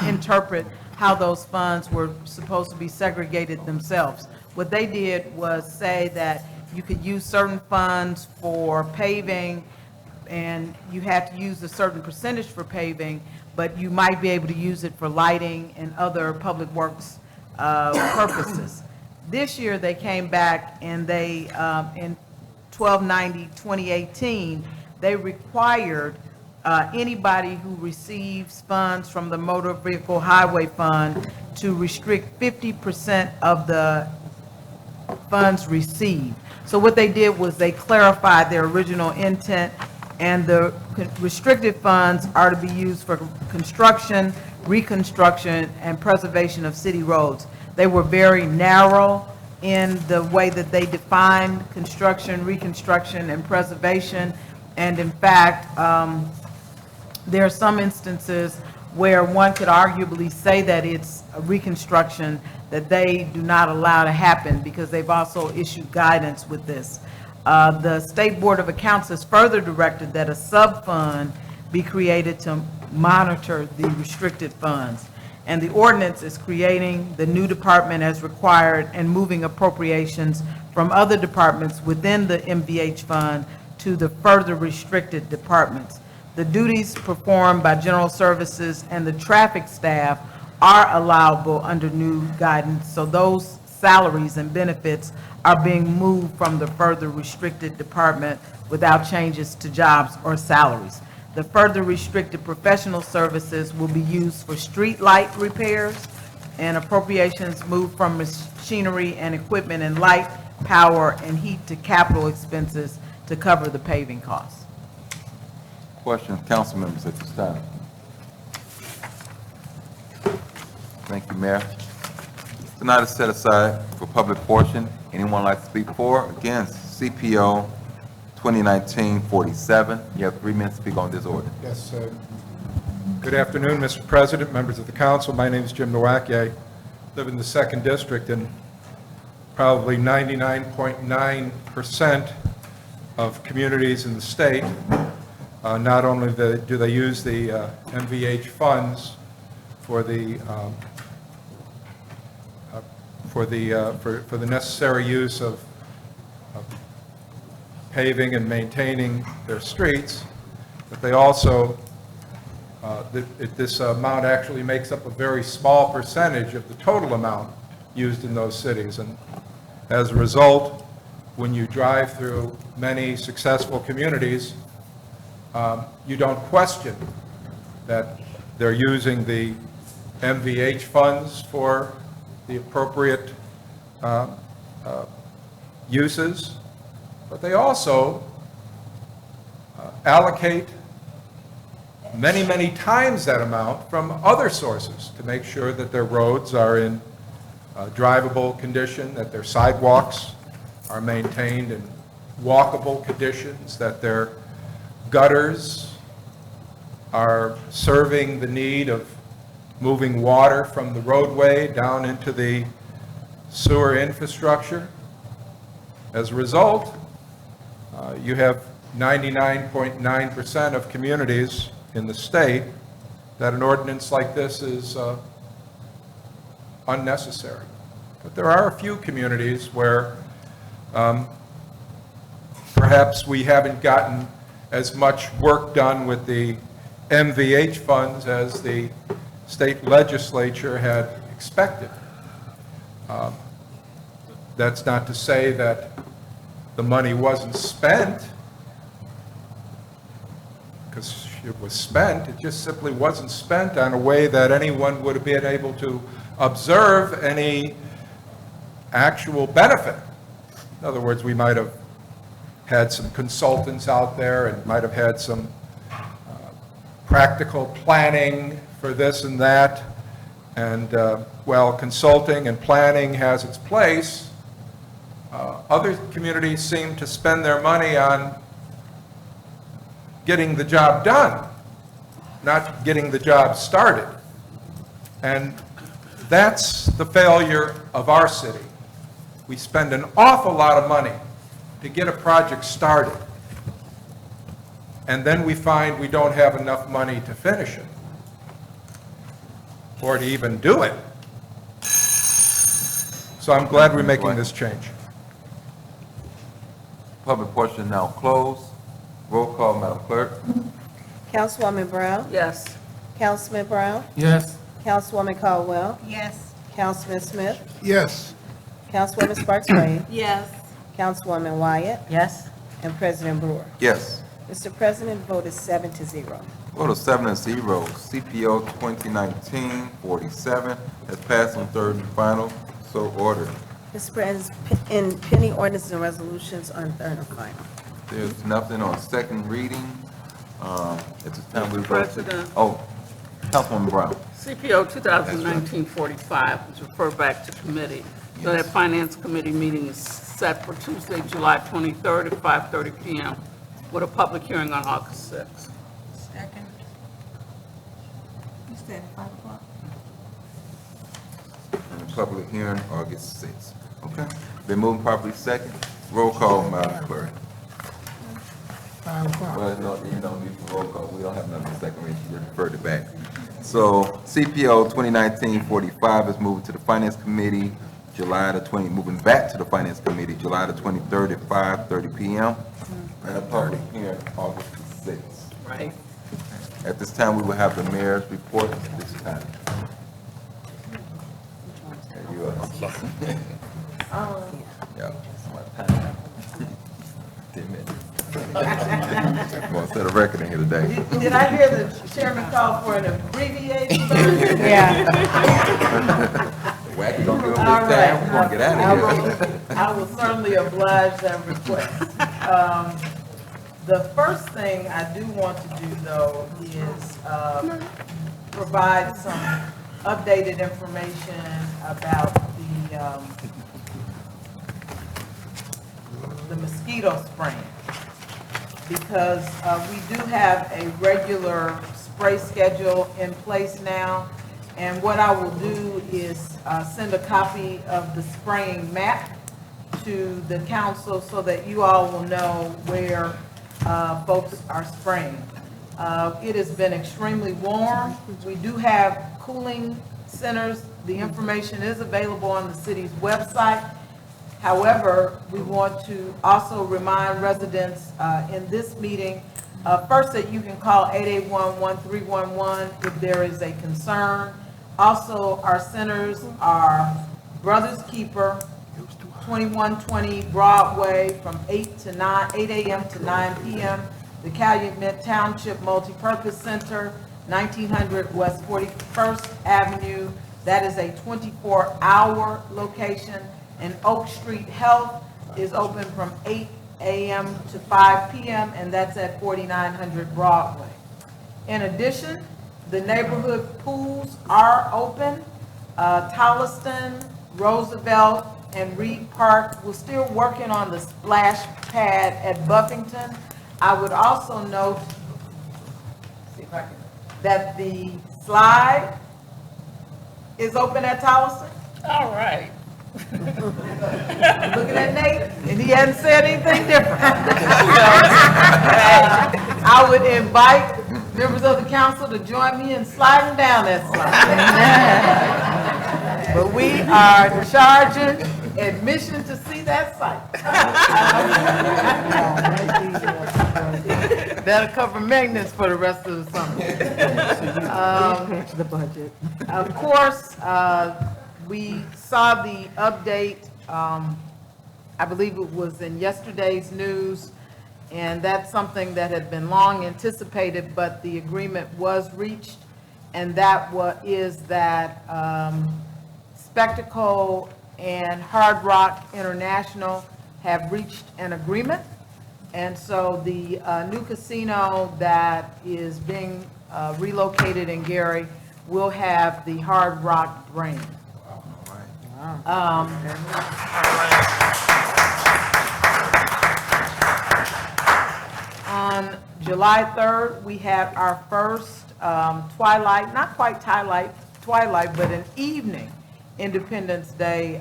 S12: interpret how those funds were supposed to be segregated themselves. What they did was say that you could use certain funds for paving, and you had to use a certain percentage for paving, but you might be able to use it for lighting and other public works purposes. This year, they came back and they, in 1290-2018, they required anybody who receives funds from the Motor Vehicle Highway Fund to restrict 50% of the funds received. So what they did was they clarified their original intent, and the restricted funds are to be used for construction, reconstruction, and preservation of city roads. They were very narrow in the way that they defined construction, reconstruction, and preservation. And in fact, there are some instances where one could arguably say that it's a reconstruction that they do not allow to happen, because they've also issued guidance with this. The State Board of Accounts has further directed that a sub-fund be created to monitor the restricted funds. And the ordinance is creating the new department as required and moving appropriations from other departments within the MVH fund to the further restricted departments. The duties performed by general services and the traffic staff are allowable under new guidance, so those salaries and benefits are being moved from the further restricted department without changes to jobs or salaries. The further restricted professional services will be used for street light repairs, and appropriations moved from machinery and equipment and light, power, and heat to capital expenses to cover the paving costs.
S4: Questions, council members at this time? Thank you, Mayor. Tonight is set aside for public portion. Anyone like to speak for or against CPO 2019-47? You have 3 minutes to speak on this order.
S13: Yes, good afternoon, Mr. President, members of the council. My name is Jim Nowacki. I live in the 2nd District, and probably 99.9% of communities in the state, not only do they use the MVH funds for the necessary use of paving and maintaining their streets, but they also, this amount actually makes up a very small percentage of the total amount used in those cities. And as a result, when you drive through many successful communities, you don't question that they're using the MVH funds for the appropriate uses, but they also allocate many, many times that amount from other sources to make sure that their roads are in drivable condition, that their sidewalks are maintained in walkable conditions, that their gutters are serving the need of moving water from the roadway down into the sewer infrastructure. As a result, You have 99.9% of communities in the state that an ordinance like this is unnecessary. But there are a few communities where perhaps we haven't gotten as much work done with the MVH funds as the state legislature had expected. That's not to say that the money wasn't spent, because it was spent, it just simply wasn't spent on a way that anyone would have been able to observe any actual benefit. In other words, we might have had some consultants out there and might have had some practical planning for this and that. And while consulting and planning has its place, other communities seem to spend their money on getting the job done, not getting the job started. And that's the failure of our city. We spend an awful lot of money to get a project started, and then we find we don't have enough money to finish it, or to even do it. So I'm glad we're making this change.
S4: Public portion now closed. Roll call, Madam Clerk.
S10: Councilwoman Brown?
S8: Yes.
S10: Councilman Brown?
S3: Yes.
S10: Councilwoman Caldwell?
S9: Yes.
S10: Councilman Smith?
S6: Yes.
S10: Councilwoman Sparks Wade?
S2: Yes.
S10: Councilwoman Wyatt?
S1: Yes?
S10: And President Brewer.
S4: Yes.
S10: Mr. President, vote is 7-0.
S4: Vote of 7-0. CPO 2019-47 has passed on third and final. So ordered.
S10: Mr. President, in pending ordinances and resolutions on third and final.
S4: There's nothing on second reading. At this time, we
S8: Mr.
S4: vote to...
S8: President.
S4: Oh, Councilwoman Brown.
S8: CPO 2019-45 is referred back to committee. So that Finance Committee meeting is set for Tuesday, July 23rd at 5:30 PM with a public hearing on August 6th.
S9: Second. You said 5 o'clock?
S4: And public hearing August 6th. Okay. Been moved properly second. Roll call, Madam Clerk.
S6: 5 o'clock.
S4: Well, no, you don't need the roll call. We don't have nothing on second reading. You referred it back. So CPO 2019-45 is moving to the Finance Committee July the 20th, moving back to the Finance Committee July the 23rd at 5:30 PM. And a public hearing August the 6th.
S8: Right.
S4: At this time, we will have the mayor's report at this time. There you are. Yeah. 10 minutes. I'm gonna set a record in here today.
S12: Did I hear the chairman call for an abbreviated version?
S1: Yeah.
S4: Wacky, don't give them
S12: All
S4: this time, we're
S12: right.
S4: gonna get out of here.
S12: I will certainly oblige that request. The first thing I do want to do, though, is provide some updated information about the mosquito spraying, because we do have a regular spray schedule in place now, and what I will do is send a copy of the spraying map to the council so that you all will know where folks are spraying. It has been extremely warm. We do have cooling centers. The information is available on the city's website. However, we want to also remind residents in this meeting, first, that you can call 881-1311 if there is a concern. Also, our centers are Brothers Keeper, 2120 Broadway from 8 a.m. to 9 p.m. The Calumet Township Multipurpose Center, 1900 West 41st Avenue. That is a 24-hour location. And Oak Street Health is open from 8 a.m. to 5 p.m., and that's at 4900 Broadway. In addition, the neighborhood pools are open. Tolliston, Roosevelt, and Reed Park. We're still working on the splash pad at Buffington. I would also note, that the slide is open at Tolliston.
S8: All right.
S12: I'm looking at Nate, and he hadn't said anything different. I would invite members of the council to join me in sliding down that slide. But we are charging admission to see that site. That'll cover maintenance for the rest of the summer.
S1: The budget.
S12: Of course, we saw the update, I believe it was in yesterday's news, and that's something that had been long anticipated, but the agreement was reached, and that is that Spectacle and Hard Rock International have reached an agreement. And so the new casino that is being relocated in Gary will have the Hard Rock brand. On July 3rd, we had our first twilight, not quite twilight, but an evening Independence Day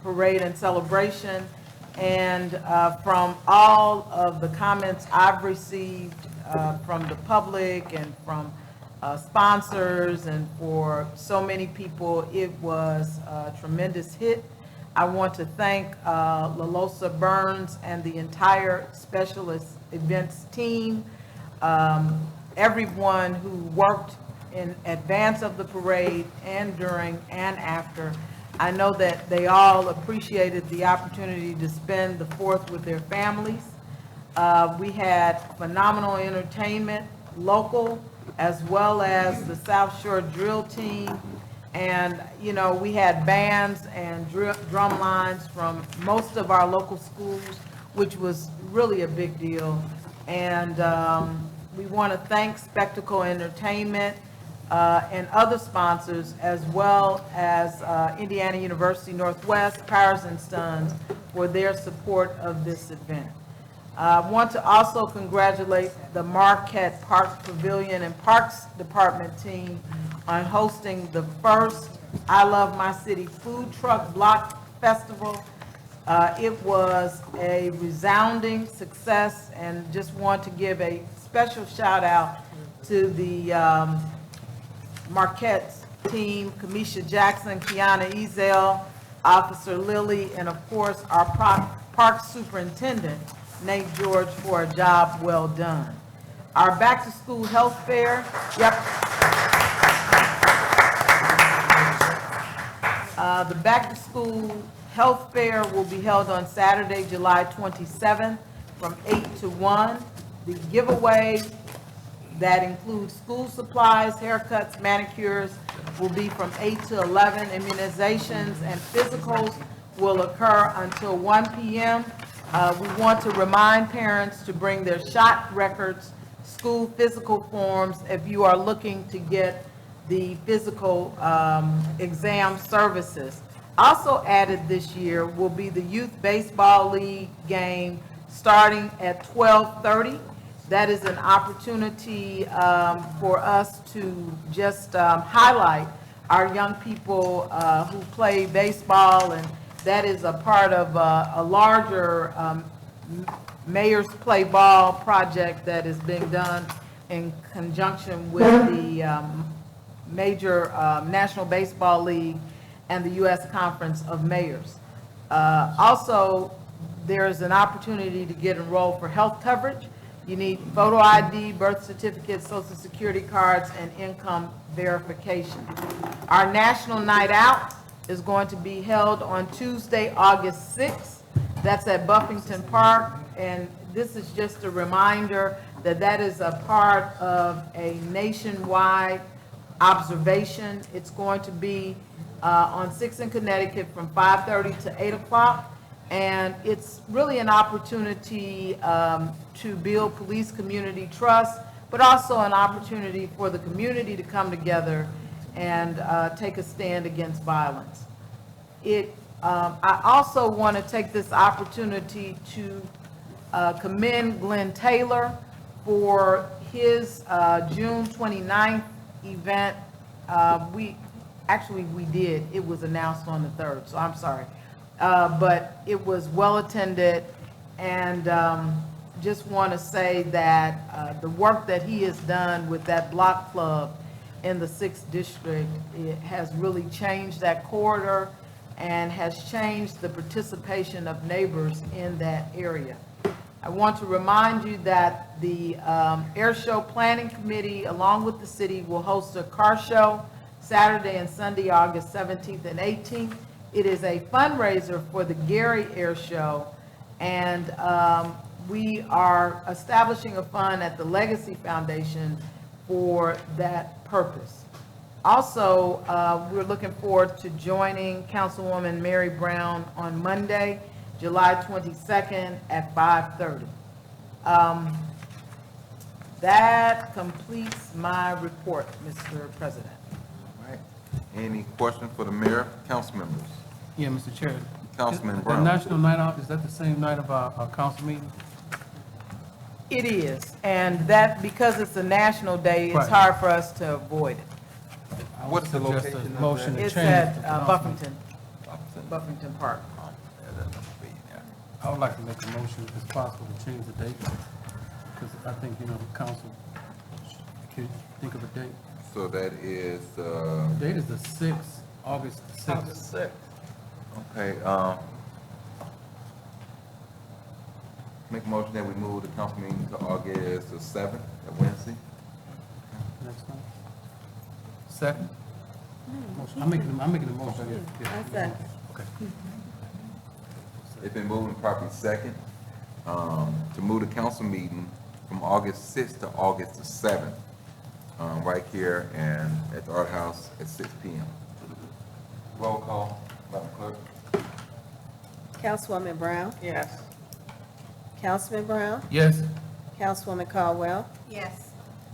S12: parade and celebration. And from all of the comments I've received from the public and from sponsors and for so many people, it was a tremendous hit. I want to thank LaLosa Burns and the entire specialist events team, everyone who worked in advance of the parade and during and after. I know that they all appreciated the opportunity to spend the 4th with their families. We had phenomenal entertainment, local, as well as the South Shore Drill Team. And, you know, we had bands and drum lines from most of our local schools, which was really a big deal. And we want to thank Spectacle Entertainment and other sponsors, as well as Indiana University Northwest, Powers and Sons, for their support of this event. I want to also congratulate the Marquette Park Pavilion and Parks Department team on hosting the first I Love My City Food Truck Block Festival. It was a resounding success, and just want to give a special shout out to the Marquette team, Kamisha Jackson, Kiana Ezel, Officer Lilly, and of course our park superintendent, Nate George, for a job well done. Our back to school health fair, the back to school health fair will be held on Saturday, July 27th from 8 to 1. The giveaway that includes school supplies, haircuts, manicures will be from 8 to 11. Immunizations and physicals will occur until 1 p.m. We want to remind parents to bring their shot records, school physical forms, if you are looking to get the physical exam services. Also added this year will be the Youth Baseball League game starting at 12:30. That is an opportunity for us to just highlight our young people who play baseball, and that is a part of a larger Mayor's Play Ball project that is being done in conjunction with the major National Baseball League and the U.S. Conference of Mayors. Also, there is an opportunity to get enrolled for health coverage. You need photo ID, birth certificates, social security cards, and income verification. Our National Night Out is going to be held on Tuesday, August 6th. That's at Buffington Park, and this is just a reminder that that is a part of a nationwide observation. It's going to be on 6th and Connecticut from 5:30 to 8 o'clock, and it's really an opportunity to build police community trust, but also an opportunity for the community to come together and take a stand against violence. I also want to take this opportunity to commend Glenn Taylor for his June 29th event. We actually, we did. It was announced on the 3rd, so I'm sorry. But it was well-attended, and just want to say that the work that he has done with that block club in the 6th district, it has really changed that corridor and has changed the participation of neighbors in that area. I want to remind you that the Air Show Planning Committee, along with the city, will host a car show Saturday and Sunday, August 17th and 18th. It is a fundraiser for the Gary Air Show, and we are establishing a fund at the Legacy Foundation for that purpose. Also, we're looking forward to joining Councilwoman Mary Brown on Monday, July 22nd at 5:30. That completes my report, Mr. President.
S4: All right. Any questions for the mayor, council members?
S3: Yeah, Mr. Chair.
S4: Councilman
S3: The
S4: Brown.
S3: National Night Out, is that the same night of our council meeting?
S12: It is, and that, because it's a national day, it's
S3: Right.
S12: hard for us to avoid it.
S3: I would
S4: What's the
S3: suggest a
S4: location of
S3: motion
S4: that?
S3: to
S12: It's
S3: change
S12: at
S3: the council meeting.
S12: Buffington Park.
S3: I would like to make a motion, if it's possible, to change the date, because I think, the council could think of a date.
S4: So that is,
S3: The date is the 6th, August the 6th.
S8: August 6th.
S4: okay, make a motion that we move the council meeting to August the 7th, that Wednesday.
S3: Next one. Second? Motion. I'm making a motion. Yeah. Okay.
S4: It's been moved and properly second, to move the council meeting from August 6th to August the 7th, right here and at the Art House at 6 p.m. Roll call, Madam Clerk.
S10: Councilwoman Brown?
S8: Yes.
S10: Councilman Brown?
S3: Yes.
S10: Councilwoman Caldwell?
S9: Yes.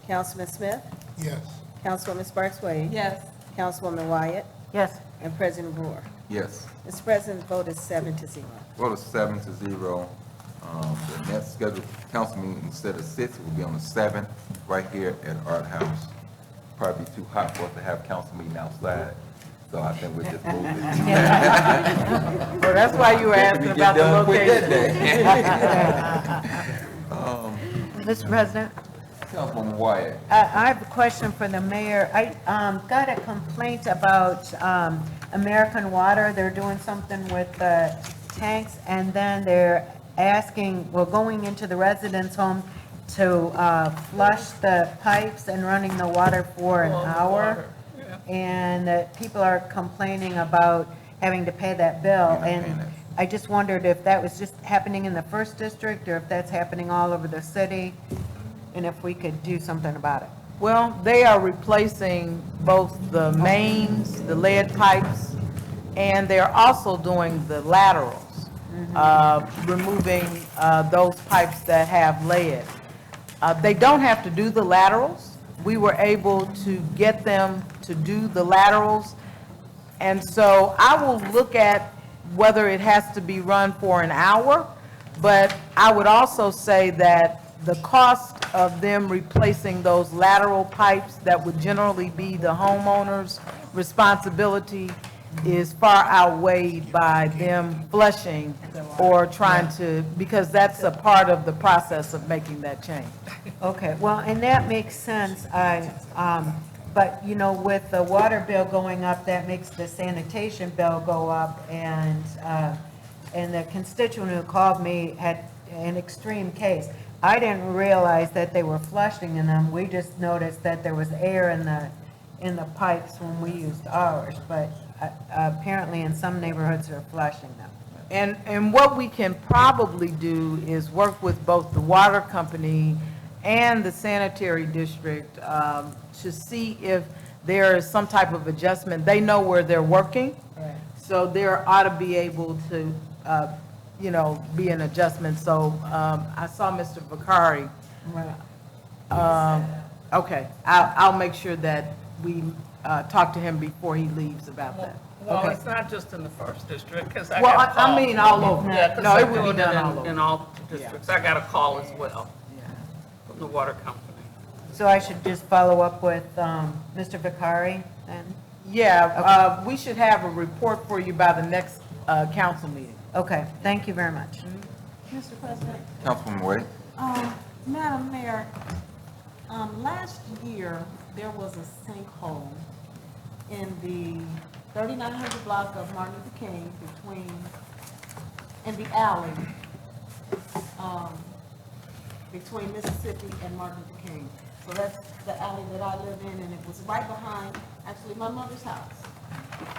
S10: Councilman Smith?
S6: Yes.
S10: Councilwoman Sparks Wade?
S2: Yes.
S10: Councilwoman Wyatt?
S1: Yes.
S10: And President Brewer.
S4: Yes.
S10: Mr. President, the vote is 7-0.
S4: Vote is 7-0. The next scheduled council meeting, instead of 6, will be on the 7th, right here at Art House. Probably too hot for us to have council meeting outside, so I think we'll just move it.
S12: Well, that's why you were asking about the location.
S1: Mr. President?
S4: Councilwoman Wyatt.
S1: I have a question for the mayor. I got a complaint about American Water. They're doing something with the tanks, and then they're asking, well, going into the residence home to flush the pipes and running the water for an hour. And people are complaining about having to pay that bill. And I just wondered if that was just happening in the 1st district, or if that's happening all over the city, and if we could do something about it.
S12: Well, they are replacing both the mains, the lead pipes, and they're also doing the laterals, removing those pipes that have lead. They don't have to do the laterals. We were able to get them to do the laterals. And so I will look at whether it has to be run for an hour, but I would also say that the cost of them replacing those lateral pipes that would generally be the homeowner's responsibility is far outweighed by them flushing or trying to, because that's a part of the process of making that change.
S1: Okay, well, and that makes sense. But, with the water bill going up, that makes the sanitation bill go up. And the constituent who called me had an extreme case. I didn't realize that they were flushing in them. We just noticed that there was air in the pipes when we used ours. But apparently in some neighborhoods they're flushing them.
S12: And what we can probably do is work with both the water company and the sanitary district to see if there is some type of adjustment. They know where they're working, so there ought to be able to, be an adjustment. So I saw Mr. Vakari. Okay, I'll make sure that we talk to him before he leaves about that.
S8: Well,
S12: Okay.
S8: it's not just in the 1st district, because I
S12: Well,
S8: got a call.
S12: I mean all over.
S8: Yeah, 'cause
S12: No,
S8: they're
S12: it would be
S8: doing
S12: done all over.
S8: in all districts. I got a call as well from the water company.
S1: So I should just follow up with Mr. Vicari then?
S12: Yeah, we should have a report for you by the next council meeting.
S1: Okay, thank you very much.
S2: Mr. President,
S4: Councilwoman Wade?
S2: Madam Mayor, last year, there was a sinkhole in the 3900 block of Martin Luther King in the alley, between Mississippi and Martin Luther King. So that's the alley that I live in, and it was right behind, actually, my mother's house.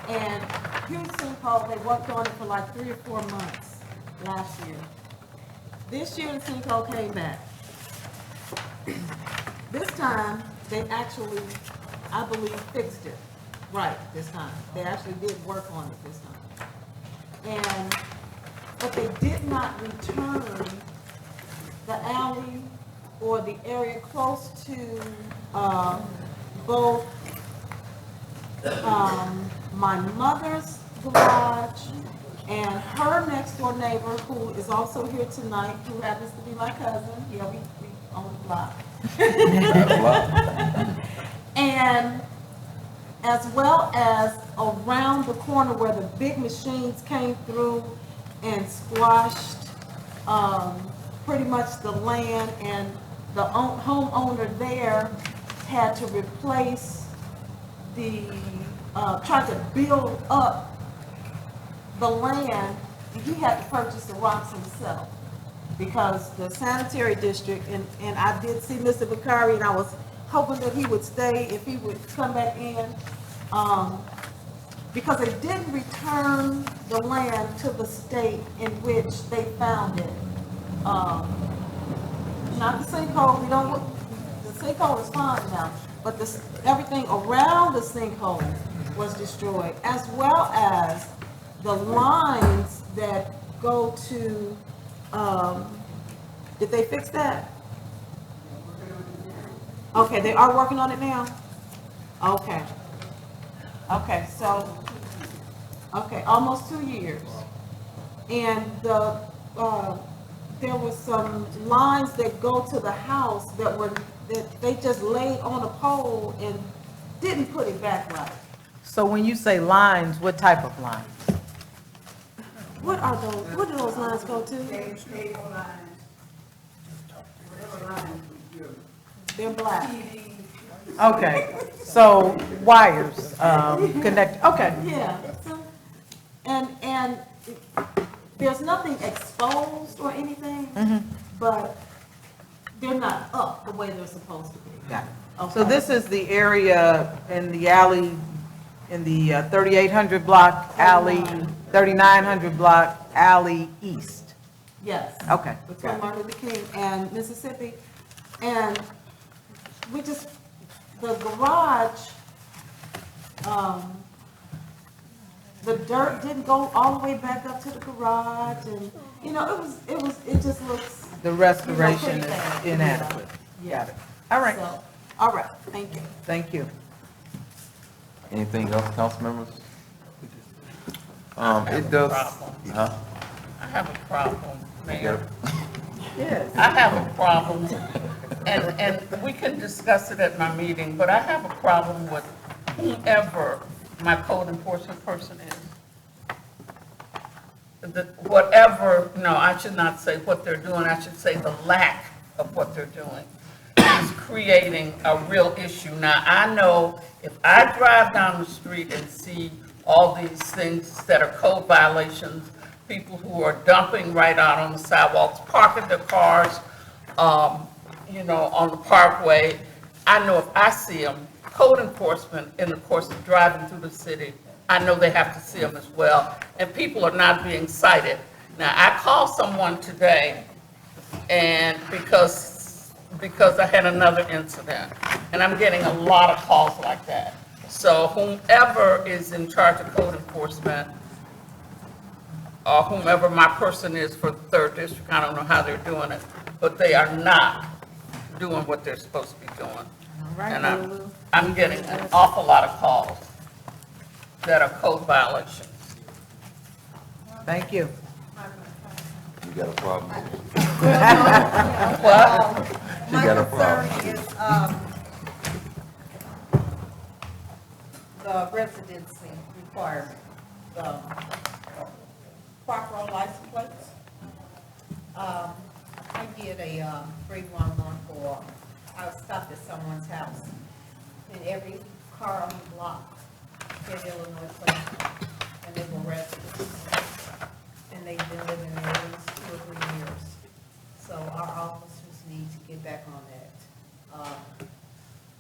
S2: And huge sinkhole, they worked on it for like 3 or 4 months last year. This year, the sinkhole came back. This time, they actually, I believe, fixed it right this time. They actually did work on it this time. But they did not return the alley or the area close to both my mother's garage and her next door neighbor, who is also here tonight, who happens to be my cousin. Yeah, we own the block. And as well as around the corner where the big machines came through and squashed pretty much the land, and the homeowner there had to replace tried to build up the land. He had to purchase the rocks himself because the sanitary district, and I did see Mr. Bakari, and I was hoping that he would stay, if he would come back in, because they didn't return the land to the state in which they found it. Not the sinkhole, the sinkhole is fine now, but everything around the sinkhole was destroyed, as well as the lines that go to, did they fix that? Okay, they are working on it now? Okay. Okay, so, almost 2 years. And there was some lines that go to the house that they just laid on a pole and didn't put it back right.
S12: So when you say lines, what type of lines?
S2: What do those lines go to? They're black.
S12: Okay, so wires connect, okay.
S2: Yeah, so, and there's nothing exposed or anything, but they're not up the way they're supposed to be.
S12: Got it.
S2: Okay.
S12: So this is the area in the alley, in the 3800 block alley, 3900 block alley east?
S2: Yes.
S12: Okay.
S2: Between Martin Luther King and Mississippi. And the garage, the dirt didn't go all the way back up to the garage, and, it just looks.
S12: The restoration
S2: pretty bad.
S12: is inadequate.
S2: Yeah.
S12: Got it. All right,
S2: So, all right, thank you.
S12: thank you.
S4: Anything else, council members? It does, huh?
S8: I have a problem, Mayor.
S12: Yes.
S8: I have a problem, and we can discuss it at my meeting, but I have a problem with whoever my code enforcement person is. I should not say what they're doing, I should say the lack of what they're doing is creating a real issue. Now, I know if I drive down the street and see all these things that are code violations, people who are dumping right out on the sidewalks, parking their cars, on the parkway, I know if I see them, code enforcement in the course of driving through the city, I know they have to see them as well, and people are not being cited. Now, I called someone today, and because I had another incident, and I'm getting a lot of calls like that. So whomever is in charge of code enforcement, or whomever my person is for the 3rd District, I don't know how they're doing it, but they are not doing what they're supposed to be doing. And I'm getting an awful lot of calls that are code violations.
S12: Thank you.
S4: You got a problem?
S8: What?
S4: You got a problem?
S9: My concern is, the residency requirement, the park road license plates. I did a 311 for, I was stopped at someone's house, and every car on the block had Illinois plates, and they were residents. And they've been living there at least 2 or 3 years. So our officers need to get back on that.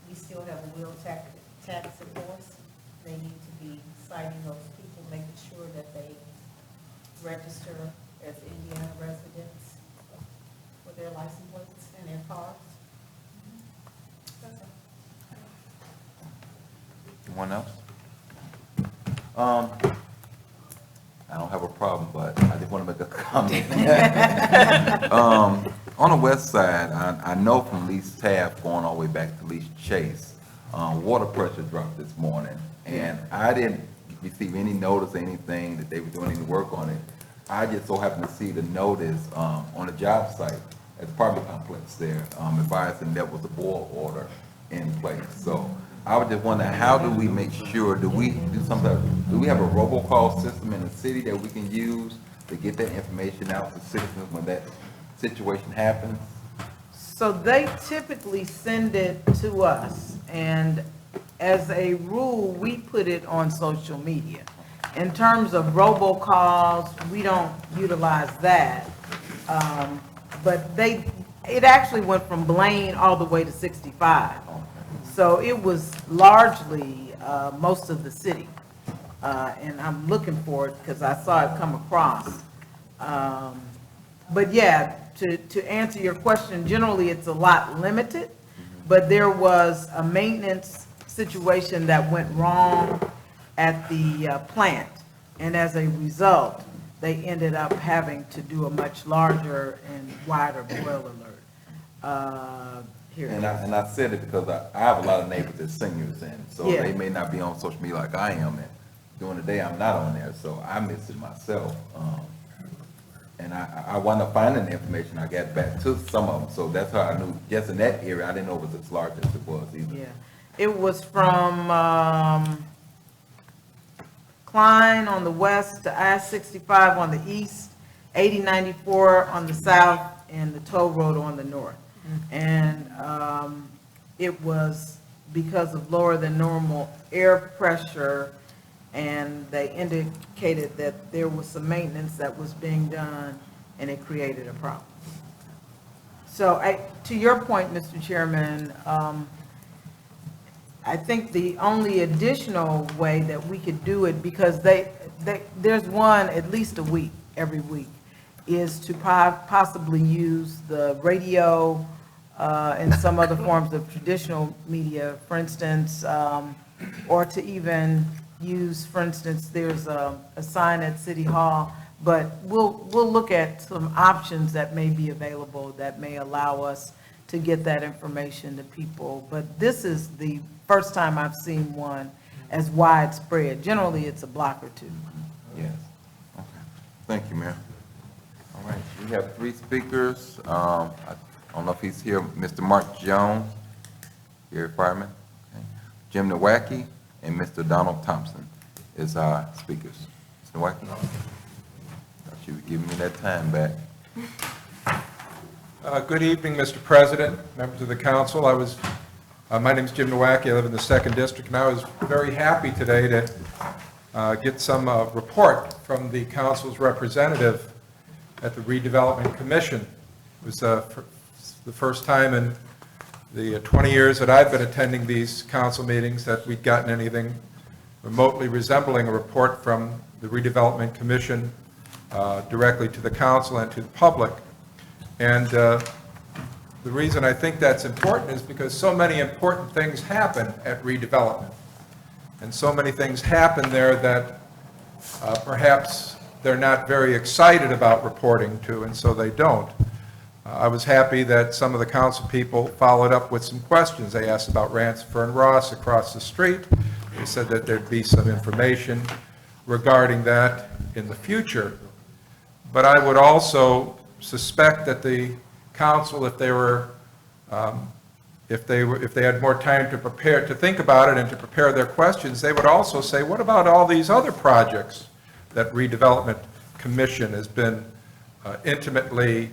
S9: We still have a wheel tax force. They need to be citing those people, making sure that they register as Indiana residents with their license plates and their cars. That's all.
S4: Anyone else? I don't have a problem, but I just want to make a comment. On the west side, I know from Lee's Taft going all the way back to Lee's Chase, water pressure dropped this morning, and I didn't receive any notice or anything that they were doing any work on it. I just so happened to see the notice on the job site at the apartment complex there, advising there was a boil order in place. So I was just wondering, how do we make sure, do we have a robocall system in the city that we can use to get that information out to citizens when that situation happens?
S12: So they typically send it to us, and as a rule, we put it on social media. In terms of robocalls, we don't utilize that. But it actually went from Blaine all the way to 65. So it was largely most of the city. And I'm looking for it because I saw it come across. But yeah, to answer your question, generally it's a lot limited, but there was a maintenance situation that went wrong at the plant. And as a result, they ended up having to do a much larger and wider boil alert. Here.
S4: And I said it because I have a lot of neighbors that seniors in, so
S12: Yeah.
S4: they may not be on social media like I am, and during the day I'm not on there, so I missed it myself. And I wound up finding the information, I got back to some of them, so that's how I knew, just in that area, I didn't know it was as large as it was either.
S12: Yeah, it was from Klein on the west to I-65 on the east, 8094 on the south, and the toll road on the north. And it was because of lower than normal air pressure, and they indicated that there was some maintenance that was being done, and it created a problem. So to your point, Mr. Chairman, I think the only additional way that we could do it, because there's one at least a week, every week, is to possibly use the radio and some other forms of traditional media, for instance, or to even use, for instance, there's a sign at City Hall, but we'll look at some options that may be available that may allow us to get that information to people. But this is the first time I've seen one as widespread. Generally, it's a block or two.
S4: Yes. Okay. Thank you, Mayor. All right, we have 3 speakers. I don't know if he's here. Mr. Mark Jones, Gary Fireman, okay. Jim Nowacki, and Mr. Donald Thompson is our speakers. Mr. Nowacki? Thought you were giving me that time back.
S13: Good evening, Mr. President, members of the council. My name is Jim Nowacki. I live in the 2nd District, and I was very happy today to get some report from the council's representative at the Redevelopment Commission. It was the first time in the 20 years that I've been attending these council meetings that we'd gotten anything remotely resembling a report from the Redevelopment Commission directly to the council and to the public. And the reason I think that's important is because so many important things happen at redevelopment. And so many things happen there that perhaps they're not very excited about reporting to, and so they don't. I was happy that some of the council people followed up with some questions. They asked about Ransford and Ross across the street. They said that there'd be some information regarding that in the future. But I would also suspect that the council, if they were if they had more time to prepare, to think about it and to prepare their questions, they would also say, what about all these other projects that Redevelopment Commission has been intimately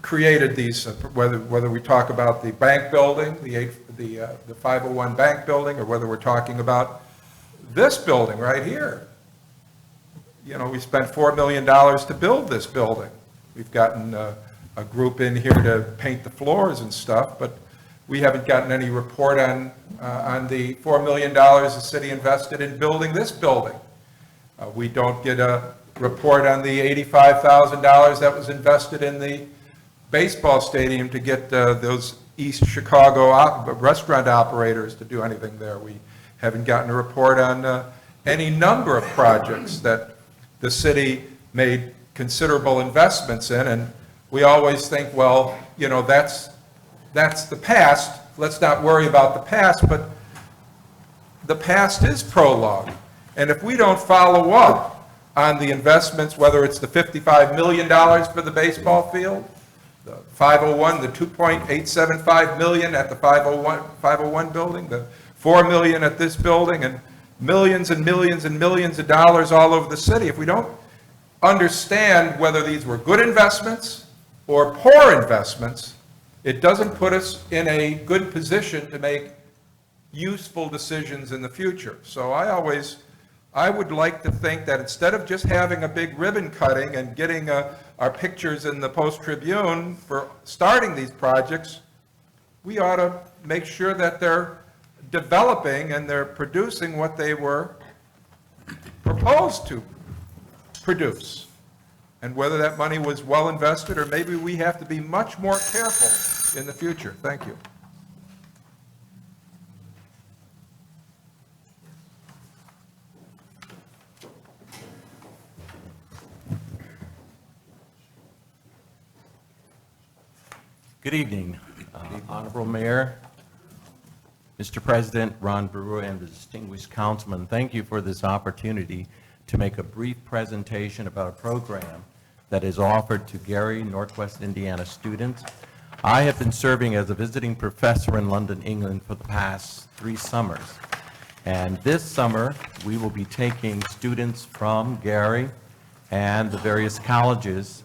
S13: created these, whether we talk about the bank building, the 501 bank building, or whether we're talking about this building right here. You know, we spent $4 million to build this building. We've gotten a group in here to paint the floors and stuff, but we haven't gotten any report on the $4 million the city invested in building this building. We don't get a report on the $85,000 that was invested in the baseball stadium to get those East Chicago restaurant operators to do anything there. We haven't gotten a report on any number of projects that the city made considerable investments in, and we always think, well, you know, that's the past. Let's not worry about the past, but the past is prologue. And if we don't follow up on the investments, whether it's the $55 million for the baseball field, the 501, the $2.875 million at the 501 building, the $4 million at this building, and millions and millions and millions of dollars all over the city, if we don't understand whether these were good investments or poor investments, it doesn't put us in a good position to make useful decisions in the future. So I would like to think that instead of just having a big ribbon cutting and getting our pictures in the Post-Tribune for starting these projects, we ought to make sure that they're developing and they're producing what they were proposed to produce. And whether that money was well invested, or maybe we have to be much more careful in the future. Thank you.
S15: Good evening, Honorable Mayor, Mr. President, Ron Brewer, and the distinguished councilman. Thank you for this opportunity to make a brief presentation about a program that is offered to Gary, Northwest Indiana students. I have been serving as a visiting professor in London, England for the past 3 summers. And this summer, we will be taking students from Gary and the various colleges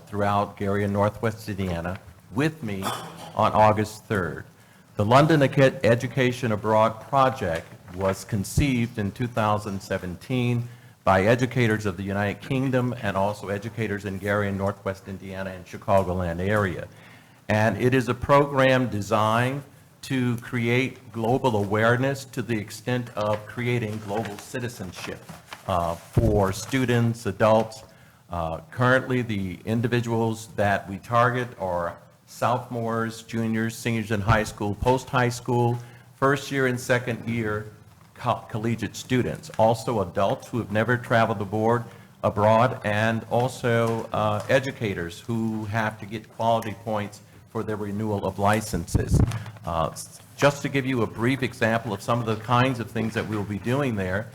S15: throughout Gary and Northwest Indiana with me on August 3rd. The London Education Abroad project was conceived in 2017 by educators of the United Kingdom and also educators in Gary and Northwest Indiana and Chicagoland area. And it is a program designed to create global awareness to the extent of creating global citizenship for students, adults. Currently, the individuals that we target are sophomores, juniors, seniors in high school, post-high school, first year and second year collegiate students, also adults who have never traveled abroad, and also educators who have to get quality points for their renewal of licenses. Just to give you a brief example of some of the kinds of things that we will be doing there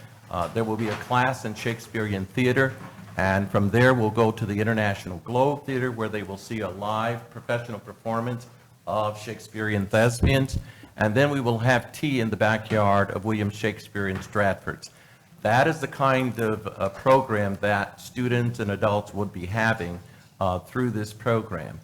S15: will be a class in Shakespearean theater, and from there we'll go to the International Globe Theater, where they will see a live professional performance of Shakespearean thespians. And then we will have tea in the backyard of William Shakespeare in Stratford. That is the kind of program that students and adults would be having through this program.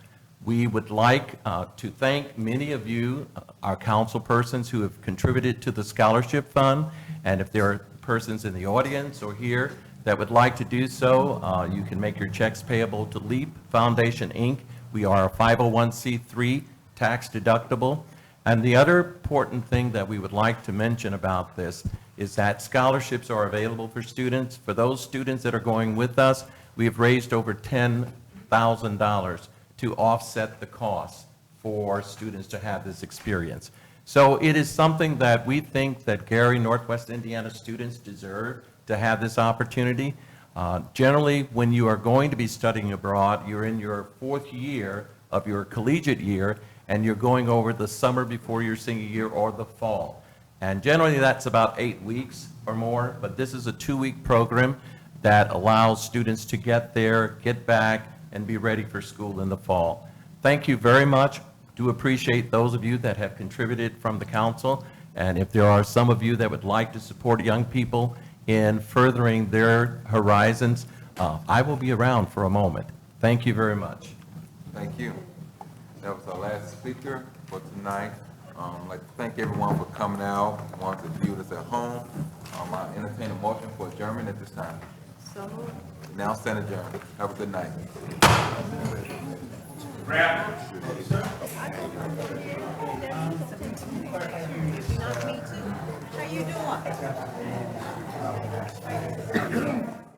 S15: We would like to thank many of you, our council persons, who have contributed to the scholarship fund. And if there are persons in the audience or here that would like to do so, you can make your checks payable to LEAP Foundation, Inc. We are a 501c3, tax deductible. And the other important thing that we would like to mention about this is that scholarships are available for students. For those students that are going with us, we have raised over $10,000 to offset the cost for students to have this experience. So it is something that we think that Gary, Northwest Indiana students deserve to have this opportunity. Generally, when you are going to be studying abroad, you're in your 4th year of your collegiate year, and you're going over the summer before your senior year or the fall. And generally that's about 8 weeks or more, but this is a 2-week program that allows students to get there, get back, and be ready for school in the fall. Thank you very much. do appreciate those of you that have contributed from the council, and if there are some of you that would like to support young people in furthering their horizons, I will be around for a moment. Thank you very much.
S4: Thank you. That was our last speaker for tonight. I'd like to thank everyone for coming out, ones that viewed us at home. I entertain a motion for adjournment at this time.
S2: So moved.
S4: Now stand adjourned. Have a good night.
S9: How you doing?